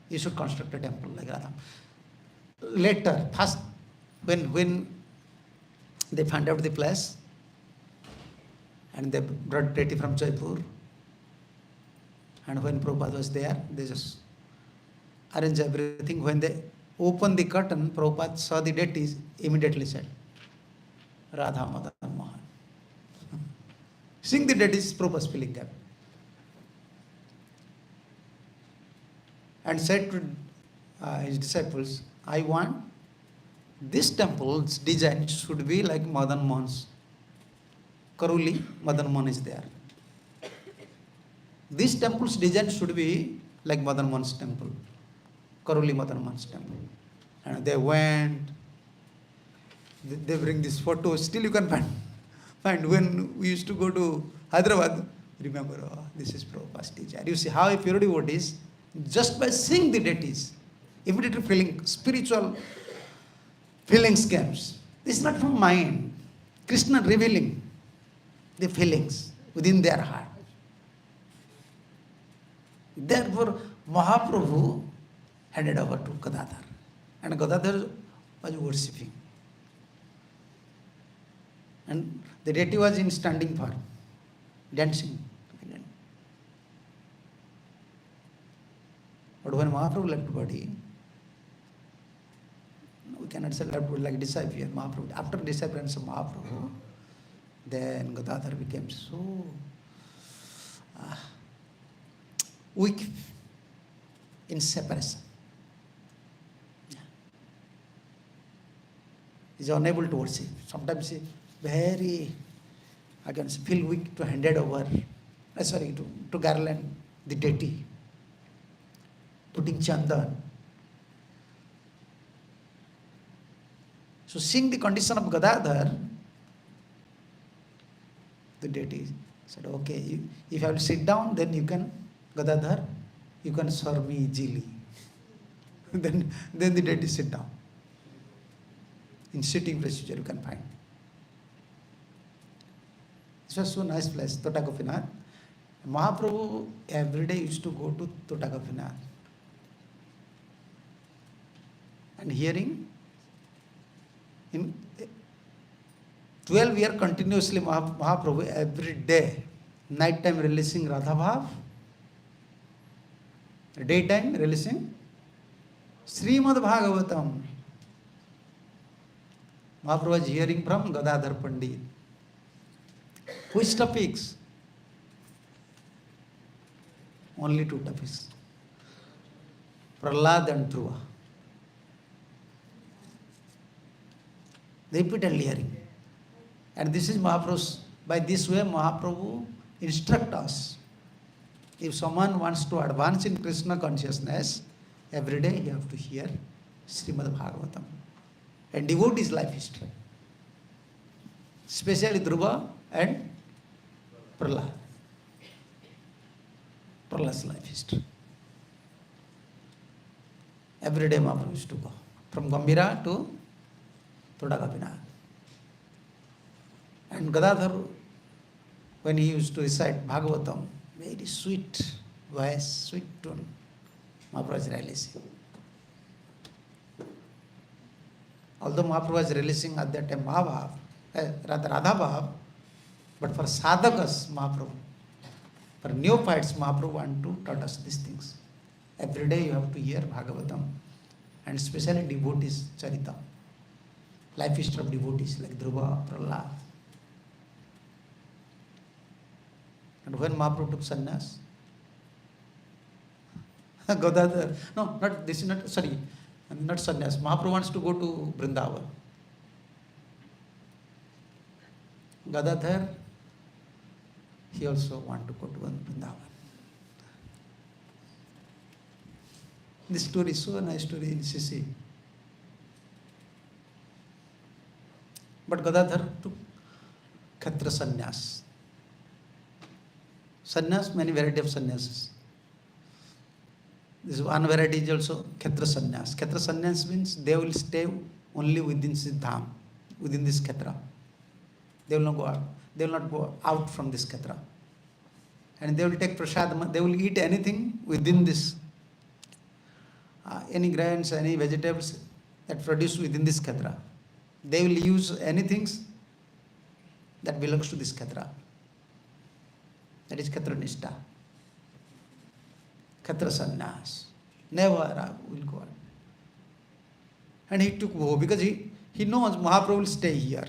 You should construct a temple like Radha. Later, first, when they found out the place, and they brought deity from Jaipur, and when Prabhupada was there, they just arranged everything. When they opened the curtain, Prabhupada saw the deities, immediately said, Radha Madan Mohan. Seeing the deities, Prabhupada's feeling came. And said to his disciples, I want this temple's design should be like Madan Mohan's. Karuli, Madan Mohan is there. This temple's design should be like Madan Mohan's temple. Karuli Madan Mohan's temple. And they went, they bring this photo, still you can find when we used to go to Hyderabad, remember, this is Prabhupada's teacher. You see how a pure devotee is, just by seeing the deities, immediately feeling spiritual feelings comes. This is not from mind. Krishna revealing the feelings within their heart. Therefore, Mahaprabhu handed over to Gadadhara. And Gadadhara was worshipping. And the deity was in standing form, dancing. But when Mahaprabhu left body, we cannot say left body like disappear. Mahaprabhu, after disappearance of Mahaprabhu, then Gadadhara became so weak in separation. He is unable to worship. Sometimes he very, I can feel weak to hand it over, to garland the deity, putting chandan. So seeing the condition of Gadadhar, the deity said, okay, if I will sit down, then you can, Gadadhar, you can serve me easily. then the deity sit down. In sitting procedure you can find. This was so nice place, Tota Gopinath. Mahaprabhu every day used to go to Tota Gopinath. And hearing, in 12 years continuously Mahaprabhu every day, night time releasing Radha Bhav, daytime releasing Srimad Bhagavatam. Mahaprabhu was hearing from Gadadhara Pandit. Which topics? Only 2 topics. Prahlad and Dhruva. Repeatedly hearing. And this is Mahaprabhu's, by this way Mahaprabhu instruct us. If someone wants to advance in Krishna consciousness, every day you have to hear Srimad Bhagavatam. and devotees' life history, especially Dhruva and Prahlad. Prahlad's life history. Every day Mahaprabhu used to go from Gambhira to Todagapinath. And Gadadhara, when he used to recite Bhagavatam, very sweet voice, sweet tone, Mahaprabhu was releasing. Although Mahaprabhu was releasing at that time Mahabhav, rather Radha Bhav, but for sadhakas, Mahaprabhu, for neophytes, Mahaprabhu want to taught us these things. Every day you have to hear Bhagavatam, and especially devotees Charita, life history of devotees like Dhruva, Prahlad. And when Mahaprabhu took sannyas, Gadadhara, no, not this is not, sorry, not sannyas. Mahaprabhu wants to go to Vrindavan. Gadadhara, he also want to go to Vrindavan. This story is so a nice story in Sisi. But Gadadhara took Khetra sannyas. Sannyas, many variety of sannyasis. This one variety is also Khetra sannyas. Khetra sannyas means they will stay only within Siddham, within this Khetra. They will not go out. They will not go out from this Khetra. And they will take prasad, they will eat anything within this. Any grains, any vegetables that produce within this Khetra. They will use anything that belongs to this Khetra. That is Khetra Nishta. Khetra sannyas. Never will go out. And he took vow because he knows Mahaprabhu will stay here.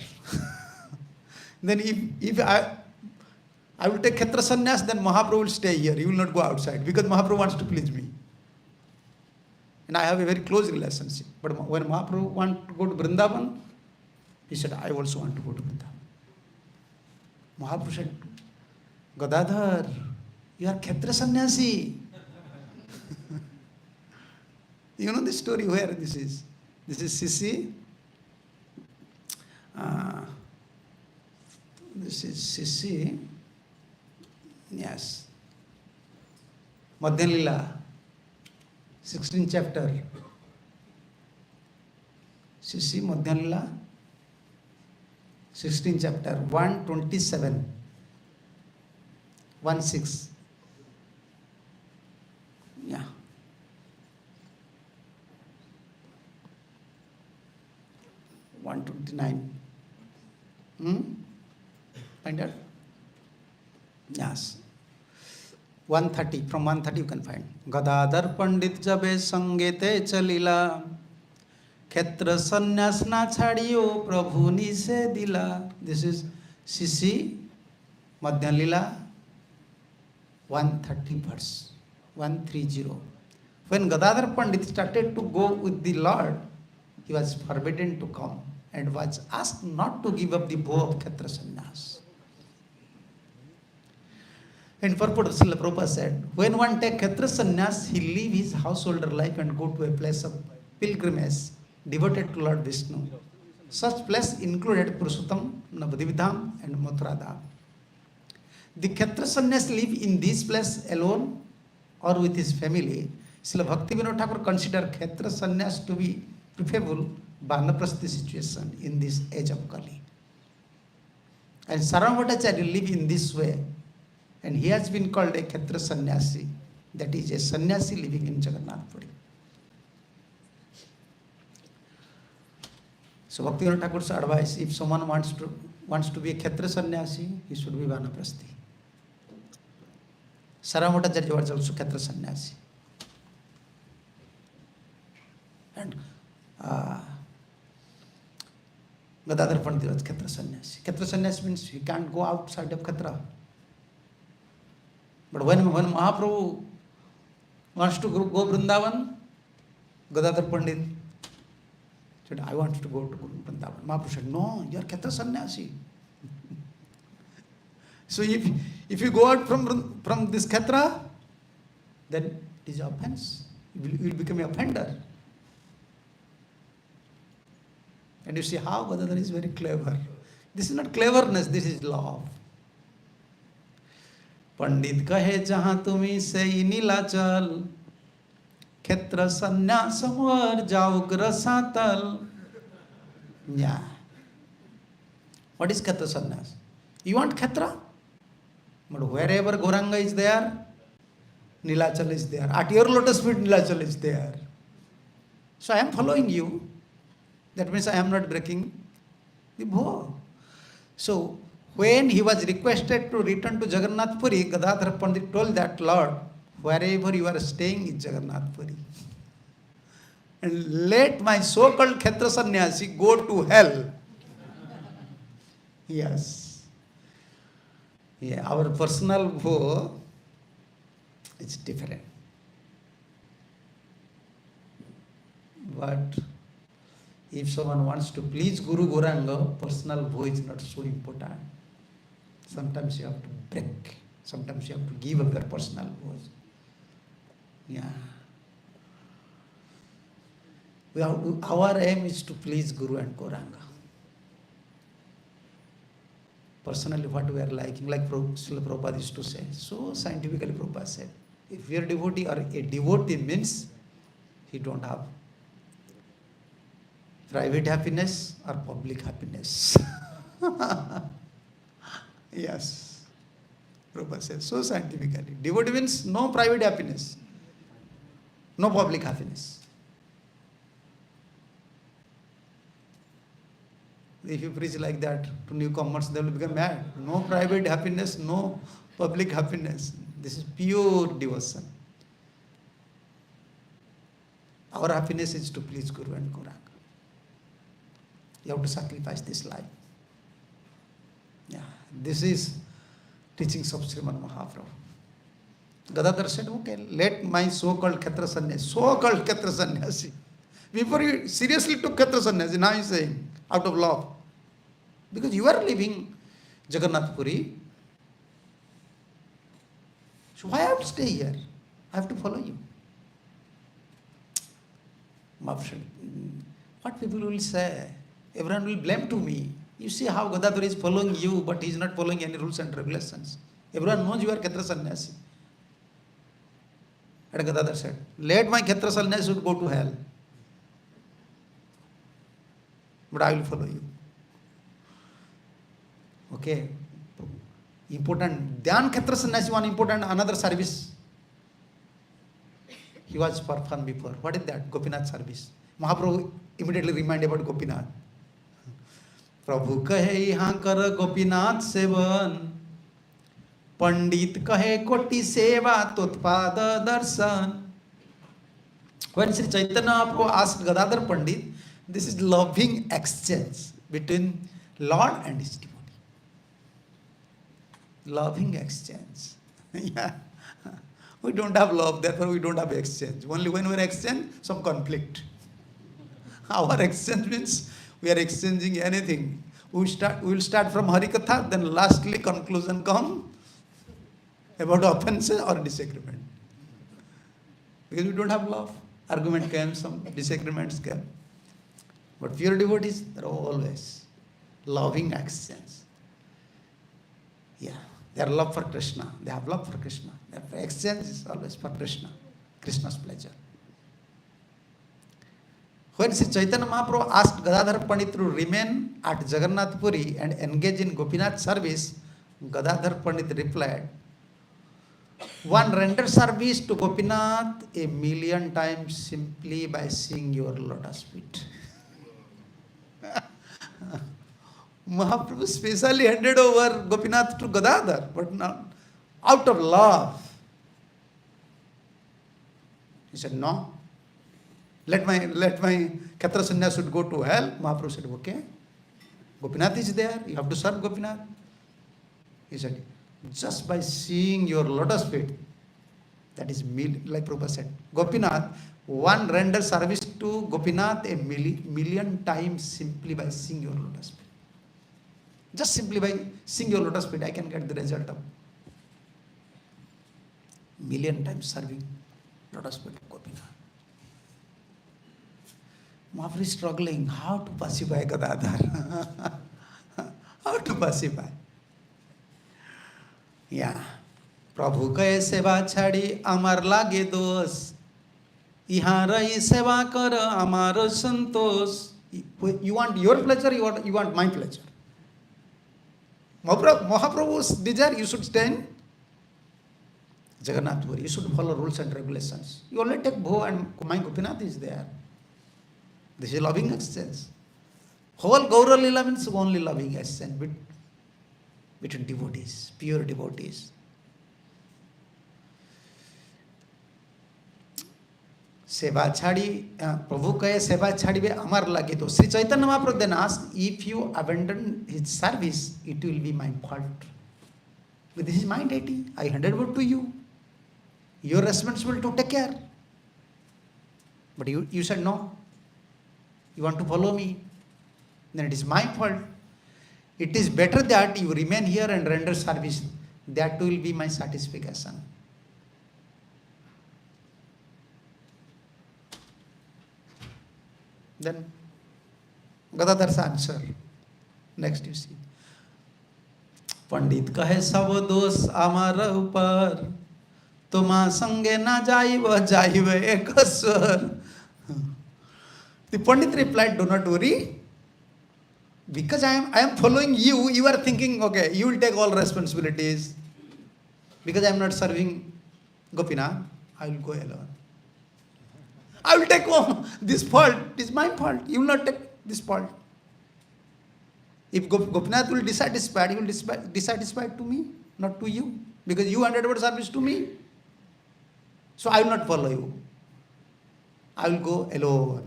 Then if I will take Khetra sannyas, then Mahaprabhu will stay here. He will not go outside because Mahaprabhu wants to please me. And I have a very close relationship. But when Mahaprabhu wanted to go to Vrindavan, he said, I also want to go to Vrindavan. Mahaprabhu said, Gadadhar, you are Khetra sannyasi. You know the story where this is? This is Sisi. This is Sisi. Yes. Madhya Lila. 16th chapter. Sisi Madhya Lila. 16th chapter. 127. 1:6. Yeah. 129. Find out? Yes. 130. From 130 you can find. Gadadhar Pandit jabe sangete chalila. Khetra sannyas na chhadiyo prabhu ni se dila. This is Sisi Madhya Lila 130 verse. 130. When Gadadhar Pandit started to go with the Lord, he was forbidden to come and was asked not to give up the vow of Khetra sannyas. And purport of Srila Prabhupada said, when one takes Khetra sannyas, he leave his householder life and go to a place of pilgrimage devoted to Lord Vishnu. Such place included Purushottam, Navadivitham and Mathuradham. The Khetra sannyas live in this place alone or with his family. Srila Bhaktivinoda Thakur considered Khetra sannyas to be preferable Vanaprasthi situation in this age of Kali. And Sarvabhattacharya live in this way, and he has been called a Khetra sannyasi, that is a sannyasi living in Jagannath Puri. So Bhaktivinoda Thakur's advice, if someone wants to be a Khetra sannyasi, he should be Vanaprasthi. Sarvabhattacharya was also Khetra sannyasi. And Gadadhara Pandit was Khetra sannyasi. Khetra sannyasi means he can't go outside of Khetra. But when Mahaprabhu wants to go Vrindavan, Gadadhara Pandit said, I want to go to Vrindavan. Mahaprabhu said, no, you are Khetra sannyasi. So if you go out from this Khetra, then it is offense. You will become an offender. And you see how Gadadhara is very clever. This is not cleverness, this is love. Pandit kahe jahan tumi sei nilachal, Khetra sannyasam jao grasatal. Yeah. What is Khetra sannyas? You want Khetra? But wherever Gauranga is there, Nilachal is there. At your lotus feet, Nilachal is there. So I am following you. That means I am not breaking the vow. So when he was requested to return to Jagannath Puri, Gadadhara Pandit told that, Lord, wherever you are staying is Jagannath Puri. And let my so-called Khetra sannyasi go to hell. Yes. Yeah, our personal vow is different. But if someone wants to please Guru Gauranga, personal vow is not so important. Sometimes you have to break. Sometimes you have to give up your personal vows. Yeah. Our aim is to please Guru and Gauranga. Personally, what we are liking, like Srila Prabhupada used to say, so scientifically Prabhupada said, if you are a devotee or a devotee means he don't have private happiness or public happiness. Yes. Prabhupada said, so scientifically. Devotee means no private happiness, no public happiness. If you preach like that to newcomers, they will become mad. No private happiness, no public happiness. This is pure devotion. Our happiness is to please Guru and Gauranga. You have to sacrifice this life. Yeah, this is teachings of Srimad Mahaprabhu. Gadadhara said, okay, let my so-called Khetra sannyasi. Before he seriously took Khetra sannyasi, now he is saying, out of love. Because you are leaving Jagannath Puri. So why I have to stay here? I have to follow you. What people will say? Everyone will blame to me. You see how Gadadhara is following you, but he is not following any rules and regulations. Everyone knows you are Khetra sannyasi. And Gadadhara said, let my Khetra sannyasi go to hell. But I will follow you. Okay. Important. Dhyan Khetra sannyasi, one important, another service. He was performed before. What is that? Gopinath service. Mahaprabhu immediately reminded about Gopinath. Prabhu kahe yahan kar Gopinath sevan, Pandit kahe koti seva totpada darshan. When Sri Chaitanya Mahaprabhu asked Gadadhara Pandit, this is loving exchange between Lord and his devotee. Loving exchange. Yeah. We don't have love, therefore we don't have exchange. Only when we exchange, some conflict. Our exchange means we are exchanging anything. We will start from Harikatha, then lastly conclusion come about offenses or disagreement. Because we don't have love. Argument came, some disagreements came. But pure devotees, they are always loving exchange. Yeah, they are love for Krishna. They have love for Krishna. Their exchange is always for Krishna, Krishna's pleasure. When Sri Chaitanya Mahaprabhu asked Gadadhara Pandit to remain at Jagannath Puri and engage in Gopinath service, Gadadhara Pandit replied, one renders service to Gopinath 1,000,000 times simply by seeing your lotus feet. Mahaprabhu specially handed over Gopinath to Gadadhar, but not out of love. He said, no. Let my Khetra sannyas should go to hell. Mahaprabhu said, okay. Gopinath is there. You have to serve Gopinath. He said, just by seeing your lotus feet, that is, like Prabhupada said, Gopinath, one renders service to Gopinath 1,000,000 times simply by seeing your lotus feet. Just simply by seeing your lotus feet, I can get the result of 1,000,000 times serving lotus feet of Gopinath. Mahaprabhu is struggling how to pacify Gadadhar. How to pacify? Yeah. Prabhu kahe seva chhadi amar lage dos. यहाँ रही सेवा कर हमारो संतोष. You want your pleasure, you want my pleasure. Mahaprabhu's desire, you should stay in Jagannath Puri. You should follow rules and regulations. You only take bow and my Gopinath is there. This is loving exchange. Whole Gaura Lila means only loving exchange between devotees, pure devotees. Seva chhadi, Prabhu kahe seva chhadi be amar lage to. Sri Chaitanya Mahaprabhu then asked, if you abandon his service, it will be my fault. But this is my deity. I handed over to you. You're responsible to take care. But you said no. You want to follow me. Then it is my fault. It is better that you remain here and render service. That will be my satisfaction. Then Gadadhar's answer. Next you see. Pandit kahe sab dos amar upar, tuma sange na jaiva ekaswar. The Pandit replied, do not worry. Because I am following you, you are thinking, okay, you will take all responsibilities. Because I am not serving Gopinath, I will go alone. I will take this fault. It is my fault. You will not take this fault. If Gopinath will dissatisfied, he will dissatisfied to me, not to you. Because you handed over service to me. So I will not follow you. I will go alone.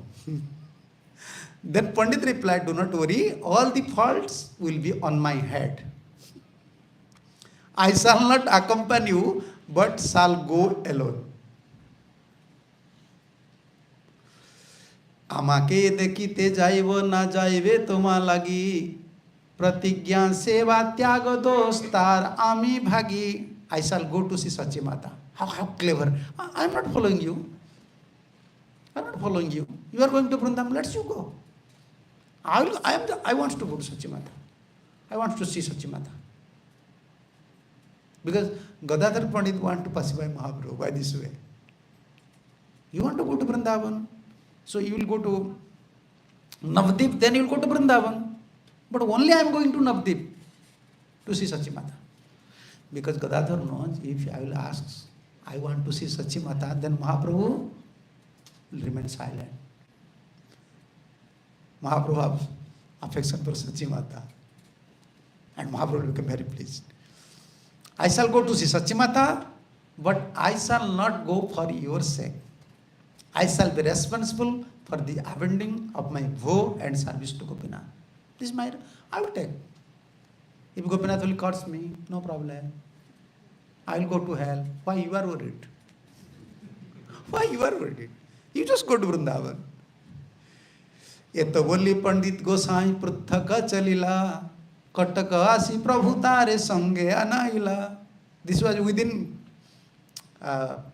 Then Pandit replied, do not worry, all the faults will be on my head. I shall not accompany you, but shall go alone. আমাকে দেখিতে যাইব না যাইবে তোমা লাগি প্রতিজ্ঞা সেবা ত্যাগ দোষ তার আমি ভাগী. I shall go to see Sachi Mata. How clever. I am not following you. I am not following you. You are going to Vrindavan, let you go. I want to go to Sachi Mata. I want to see Sachi Mata. Because Gadadhar Pandit want to pacify Mahaprabhu by this way. You want to go to Vrindavan? So you will go to Navadip, then you will go to Vrindavan. But only I am going to Navadip to see Sachi Mata. Because Gadadhar knows, if I will ask, I want to see Sachi Mata, then Mahaprabhu will remain silent. Mahaprabhu has affection for Sachi Mata. And Mahaprabhu will become very pleased. I shall go to see Sachi Mata, but I shall not go for your sake. I shall be responsible for the abandoning of my vow and service to Gopinath. This is I will take. If Gopinath will curse me, no problem. I will go to hell. Why you are worried? Why you are worried? You just go to Vrindavan. Eto bolli Pandit Gosai pruthaka chalila, kataka asi prabhu tare sange anaila. This was within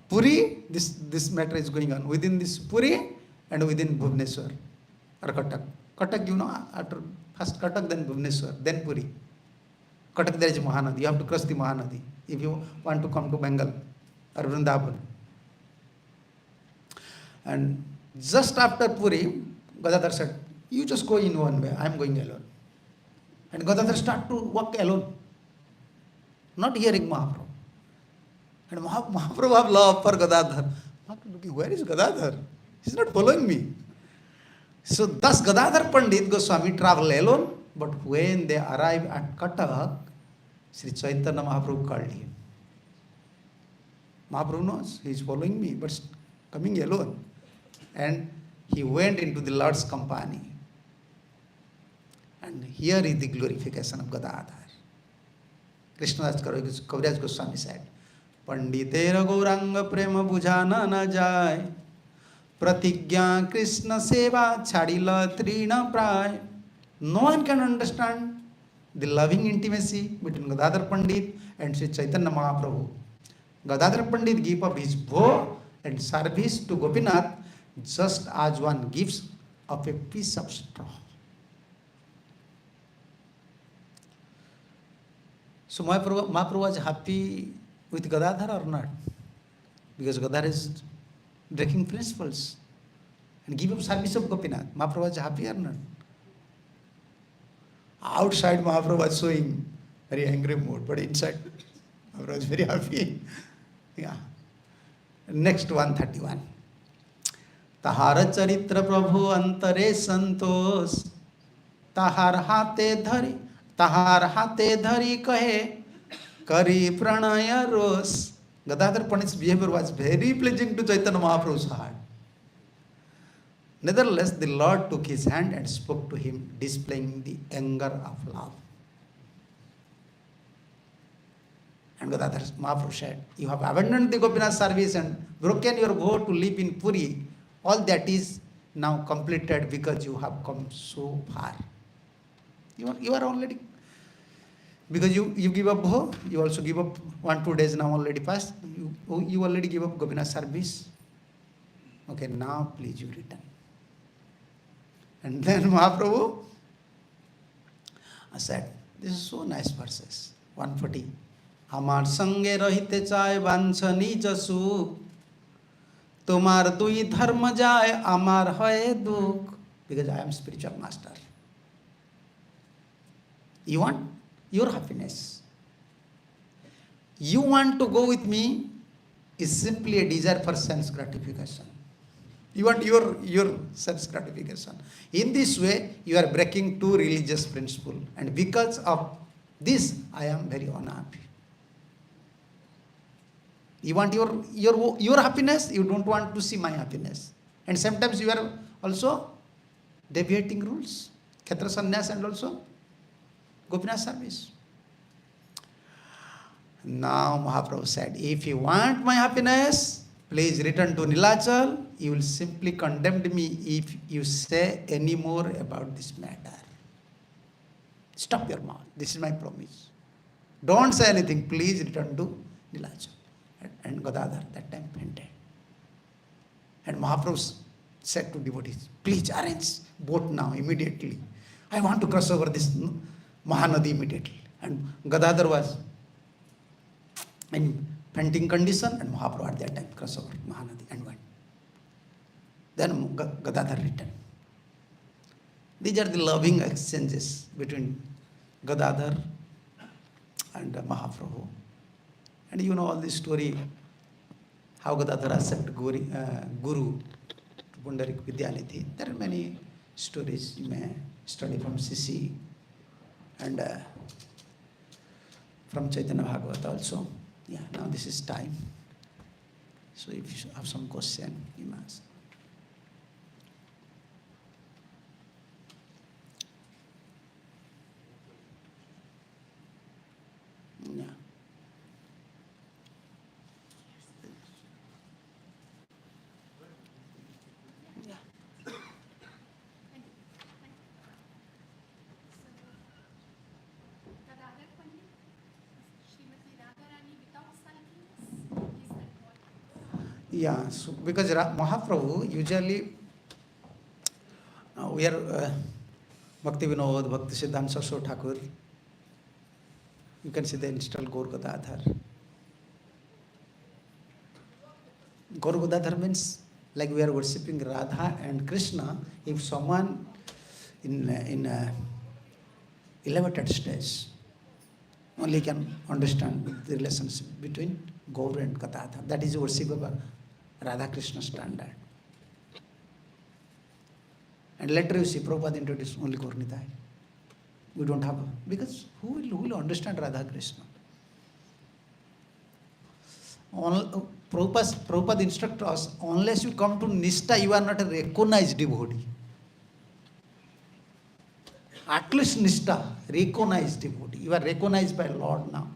Puri, this matter is going on within this Puri and within Bhubaneswar or Katak. Katak, you know, after first Katak, then Bhubaneswar, then Puri. Katak, there is Mahanadi. You have to cross the Mahanadi if you want to come to Bengal or Vrindavan. And just after Puri, Gadadhar said, you just go in one way, I am going alone. And Gadadhar started to walk alone, not hearing Mahaprabhu. And Mahaprabhu have love for Gadadhar. Looking, where is Gadadhar? He is not following me. So thus Gadadhar Pandit Goswami travel alone, but when they arrive at Katak, Sri Chaitanya Mahaprabhu called him. Mahaprabhu knows he is following me, but coming alone. And he went into the Lord's company. And here is the glorification of Gadadhar. Krishnadas Kaviraj Goswami said, Panditera Gauranga Prema Bujana na jai, Pratigya Krishna Seva Chadila Trina Pray. No one can understand the loving intimacy between Gadadhar Pandit and Sri Chaitanya Mahaprabhu. Gadadhar Pandit gave up his vow and service to Gopinath just as one gives of a piece of straw. So Mahaprabhu was happy with Gadadhara or not? Because Gadadhara is breaking principles and give up service of Gopinath. Mahaprabhu was happy or not? Outside Mahaprabhu was showing very angry mood, but inside Mahaprabhu was very happy. Yeah. Next 131. Tahara charitra prabhu antare santos, tahar hate dhari kahe, kari pranaya ros. Gadadhar Pandit's behavior was very pleasing to Chaitanya Mahaprabhu's heart. Nevertheless, the Lord took his hand and spoke to him, displaying the anger of love. And Gadadhar Mahaprabhu said, you have abandoned the Gopinath service and broken your vow to live in Puri. All that is now completed because you have come so far. You are already, because you give up vow, you also give up 1-2 days now already passed. You already give up Gopinath service. Okay, now please you return. And then Mahaprabhu said, this is so nice verses. 140. Amar sange rahite chai vanchani jasu, tomar dui dharma jai amar hoye duk. Because I am spiritual master. You want your happiness. You want to go with me is simply a desire for sense gratification. You want your sense gratification. In this way, you are breaking 2 religious principles. And because of this, I am very unhappy. You want your happiness, you don't want to see my happiness. And sometimes you are also deviating rules. Kshetra sannyas and also Gopinath service. Now Mahaprabhu said, if you want my happiness, please return to Nilachal. You will simply condemn me if you say any more about this matter. Stop your mouth. This is my promise. Don't say anything. Please return to Nilachal. And Gadadhar that time fainted. And Mahaprabhu said to devotees, please arrange boat now, immediately. I want to cross over this Mahanadi immediately. And Gadadhar was in fainting condition, and Mahaprabhu at that time crossed over Mahanadi and went. Then Gadadhar returned. These are the loving exchanges between Gadadhar and Mahaprabhu. And you know all this story, how Gadadhar accepted Guru to Pundarik Vidyanidhi. There are many stories you may study from Sisi and from Chaitanya Bhagavata also. Yeah, now this is time. So if you have some question, you may ask. Yeah. Yeah, so because Mahaprabhu usually we are Bhakti Vinod, Bhakti Siddhanta Saraswati Thakur. You can see the installed Gaur Gadadhar. Gaur Gadadhar means like we are worshipping Radha and Krishna. If someone in elevated stage only can understand the relationship between Gaur and Gadadhar. That is worship of Radha Krishna standard. And later you see Prabhupada introduced only Gaur Nitai. We don't have, because who will understand Radha Krishna? Prabhupada instructs us, unless you come to Nishta, you are not a recognized devotee. At least Nishta, recognized devotee. You are recognized by Lord now.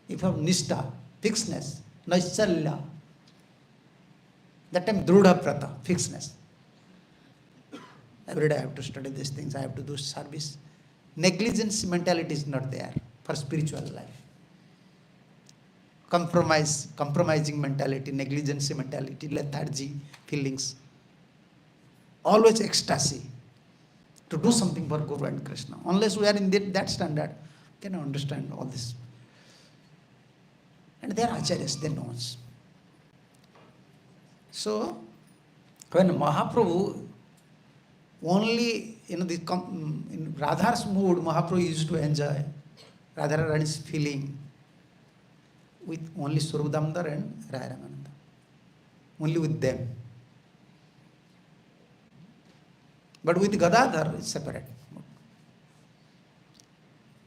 If you have Nishta, fixedness, Naichalya, that time Drudha Prata, fixedness. Every day I have to study these things, I have to do service. Negligence mentality is not there for spiritual life. Compromising mentality, negligence mentality, lethargy, feelings. always ecstasy to do something for Guru and Krishna. Unless we are in that standard, cannot understand all this. And they are acharyas, they know us. So, when Mahaprabhu only in Radha's mood, Mahaprabhu used to enjoy Radharani's feeling with only Swarup Damodar and Raya Ramananda. Only with them. But with Gadadhar, it's separate.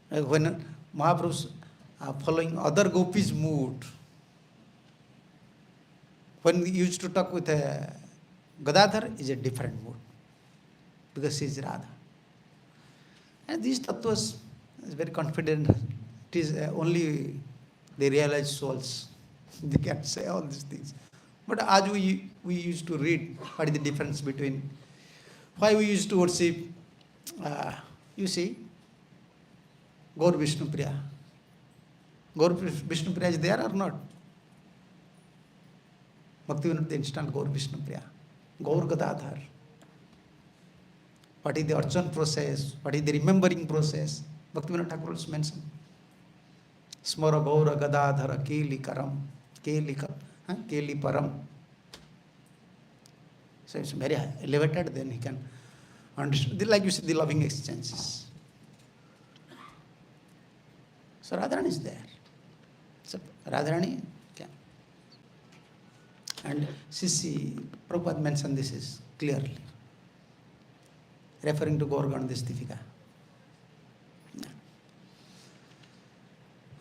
When Mahaprabhu following other gopis' mood, when we used to talk with Gadadhar, is a different mood, because he is Radha. And these tattvas is very confident. It is only the realized souls. They can say all these things. But as we used to read, what is the difference between, why we used to worship, you see, Gaur Vishnu Priya. Gaur Vishnu Priya is there or not? Bhaktivinoda instant Gaur Vishnu Priya. Gaur Gadadhar. What is the archan process? What is the remembering process? Bhaktivinoda Thakur also mentioned. Smara Gaura Gadadhara Keli Karam. Keli Param. So it's very elevated, then he can understand. Like you said, the loving exchanges. So Radharani is there. So Radharani can. And Sisi, Prabhupada mentioned this is clearly, referring to Gaur Ganadhistifika.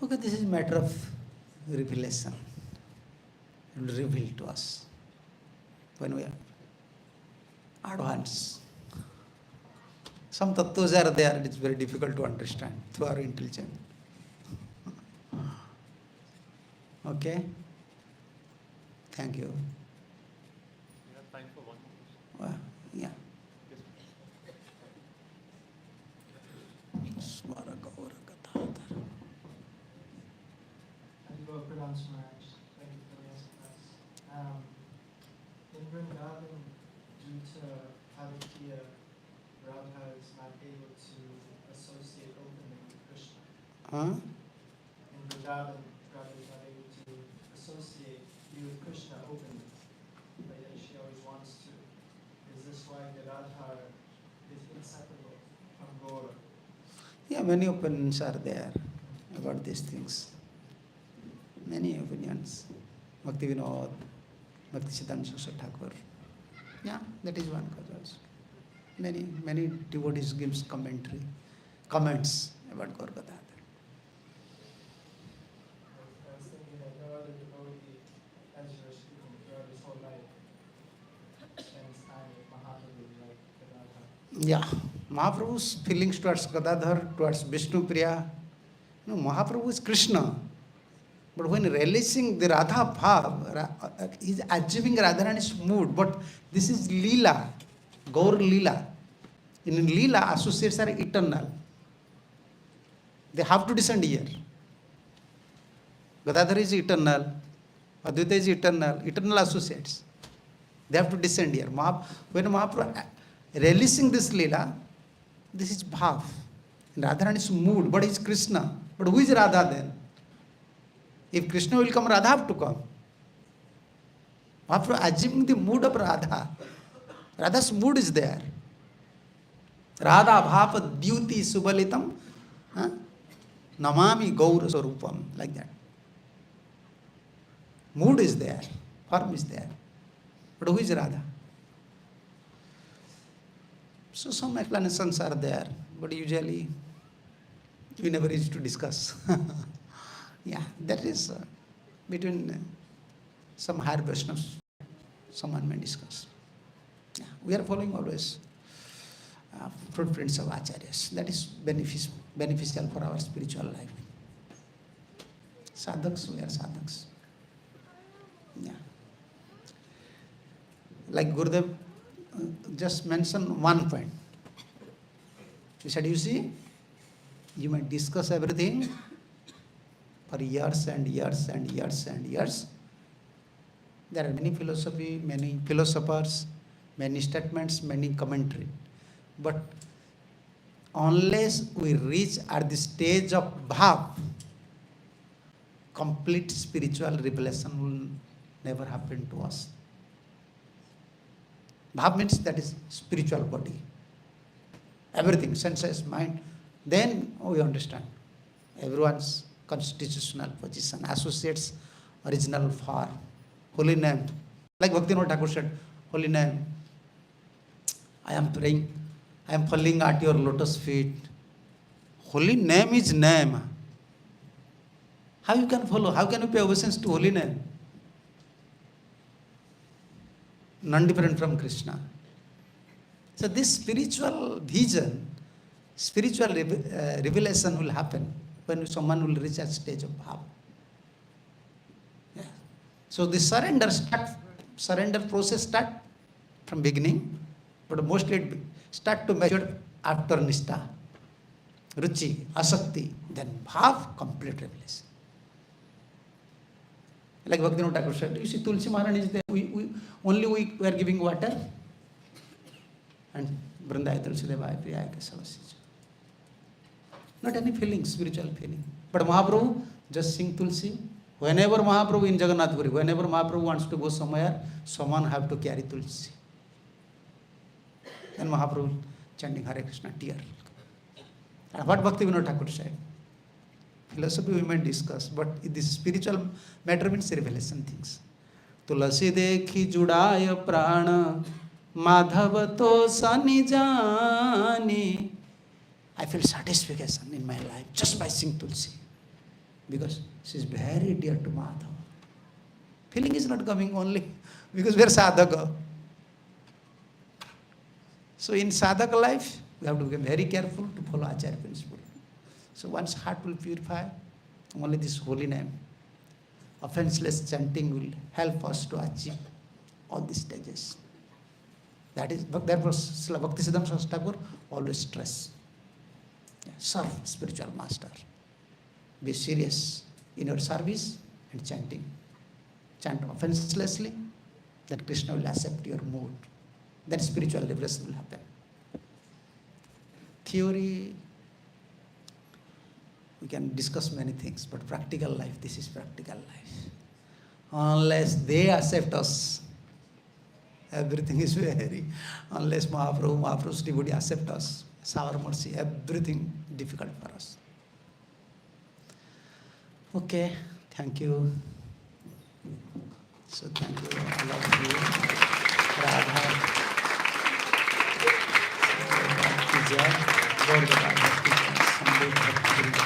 Okay, this is a matter of revelation. It will reveal to us when we are advanced. Some tattvas are there, it is very difficult to understand through our intelligence. Okay? Thank you. We have time for one more question. Yeah. Smara Gaura Gadadhara. Maharaj, thank you for the class. In Vrindavan, due to Haladhara, Radha is not able to associate openly with Krishna. In Vrindavan, Radha is not able to associate you with Krishna openly, but yet she always wants to. Is this why Gadadhara is inseparable from Gaura? Yeah, many opinions are there about these things. Many opinions. Bhakti Vinod, Bhakti Siddhanta Saraswati Thakur. Yeah, that is one cause also. Many devotees gives comments about Gaur Gadadhara. I was thinking that no other devotee, as you were speaking, throughout his whole life, spends time with Mahaprabhu like Gadadhara. Yeah, Mahaprabhu's feelings towards Gadadhar, towards Vishnu Priya. Mahaprabhu is Krishna. But when releasing the Radha Bhav, he is achieving Radharani's mood. But this is Leela, Gaur Leela. In Leela, associates are eternal. They have to descend here. Gadadhar is eternal, Advaita is eternal associates. They have to descend here. When Mahaprabhu releasing this Leela, this is Bhav. Radharani's mood, but he is Krishna. But who is Radha then? If Krishna will come, Radha have to come. After achieving the mood of Radha, Radha's mood is there. Radha Bhapa Dyuti Subalitam Namami Gaura Sarupam, like that. Mood is there, form is there. But who is Radha? So some explanations are there, but usually we never used to discuss. Yeah, that is between some higher Vaishnavas, someone may discuss. Yeah, we are following always footprints of acharyas. That is beneficial for our spiritual life. Sadhaks, we are sadhaks. Yeah. Like Gurudev just mentioned one point. He said, you see, you might discuss everything for years and years and years and years. There are many philosophers, many statements, many commentary. But unless we reach at the stage of bhav, complete spiritual revelation will never happen to us. Bhav means that is spiritual body. Everything, senses, mind. Then we understand everyone's constitutional position, associates original form, holy name. Like Bhaktivinoda Thakur said, holy name. I am praying, I am falling at your lotus feet. Holy name is name. How you can follow? How can you pay obeisance to holy name? None different from Krishna. So this spiritual vision, spiritual revelation will happen when someone will reach a stage of bhav. Yeah. So the surrender process start from beginning, but mostly it start to mature after nishta, ruchi, asakti, then bhav, complete revelation. Like Bhaktivinoda Thakur said, you see Tulsi Maharani is there, we were giving water, and Vrindaya Tulsi Devaya Priyaya Kesavasya. Not any feeling, spiritual feeling. But Mahaprabhu just sing Tulsi. Whenever Mahaprabhu in Jagannath Puri, whenever Mahaprabhu wants to go somewhere, someone have to carry Tulsi. Then Mahaprabhu chanting Hare Krishna, tear. And what Bhaktivinoda Thakur said? Philosophy we may discuss, but this spiritual matter means revelation things. Tulasi dekhi judaya prana madhava to sanijani. I feel satisfaction in my life just by singing Tulsi, because she is very dear to Madhava. Feeling is not coming only because we are sadhaka. So in sadhaka life, we have to be very careful to follow Acharya principle. So one's heart will purify, only this holy name, offenseless chanting will help us to achieve all these stages. That is, therefore, Srila Bhaktisiddhanta Saraswati Thakur always stress. Serve spiritual master. Be serious in your service and chanting. Chant offenselessly, then Krishna will accept your mood. Then spiritual liberation will happen. Theory, we can discuss many things, but practical life, this is practical life. Unless they accept us, everything is very, unless Mahaprabhu's devotee accept us, sour mercy, everything difficult for us. Okay, thank you. So thank you, all of you. Radha, Jai, Gaur Gadadhara, Sandeep,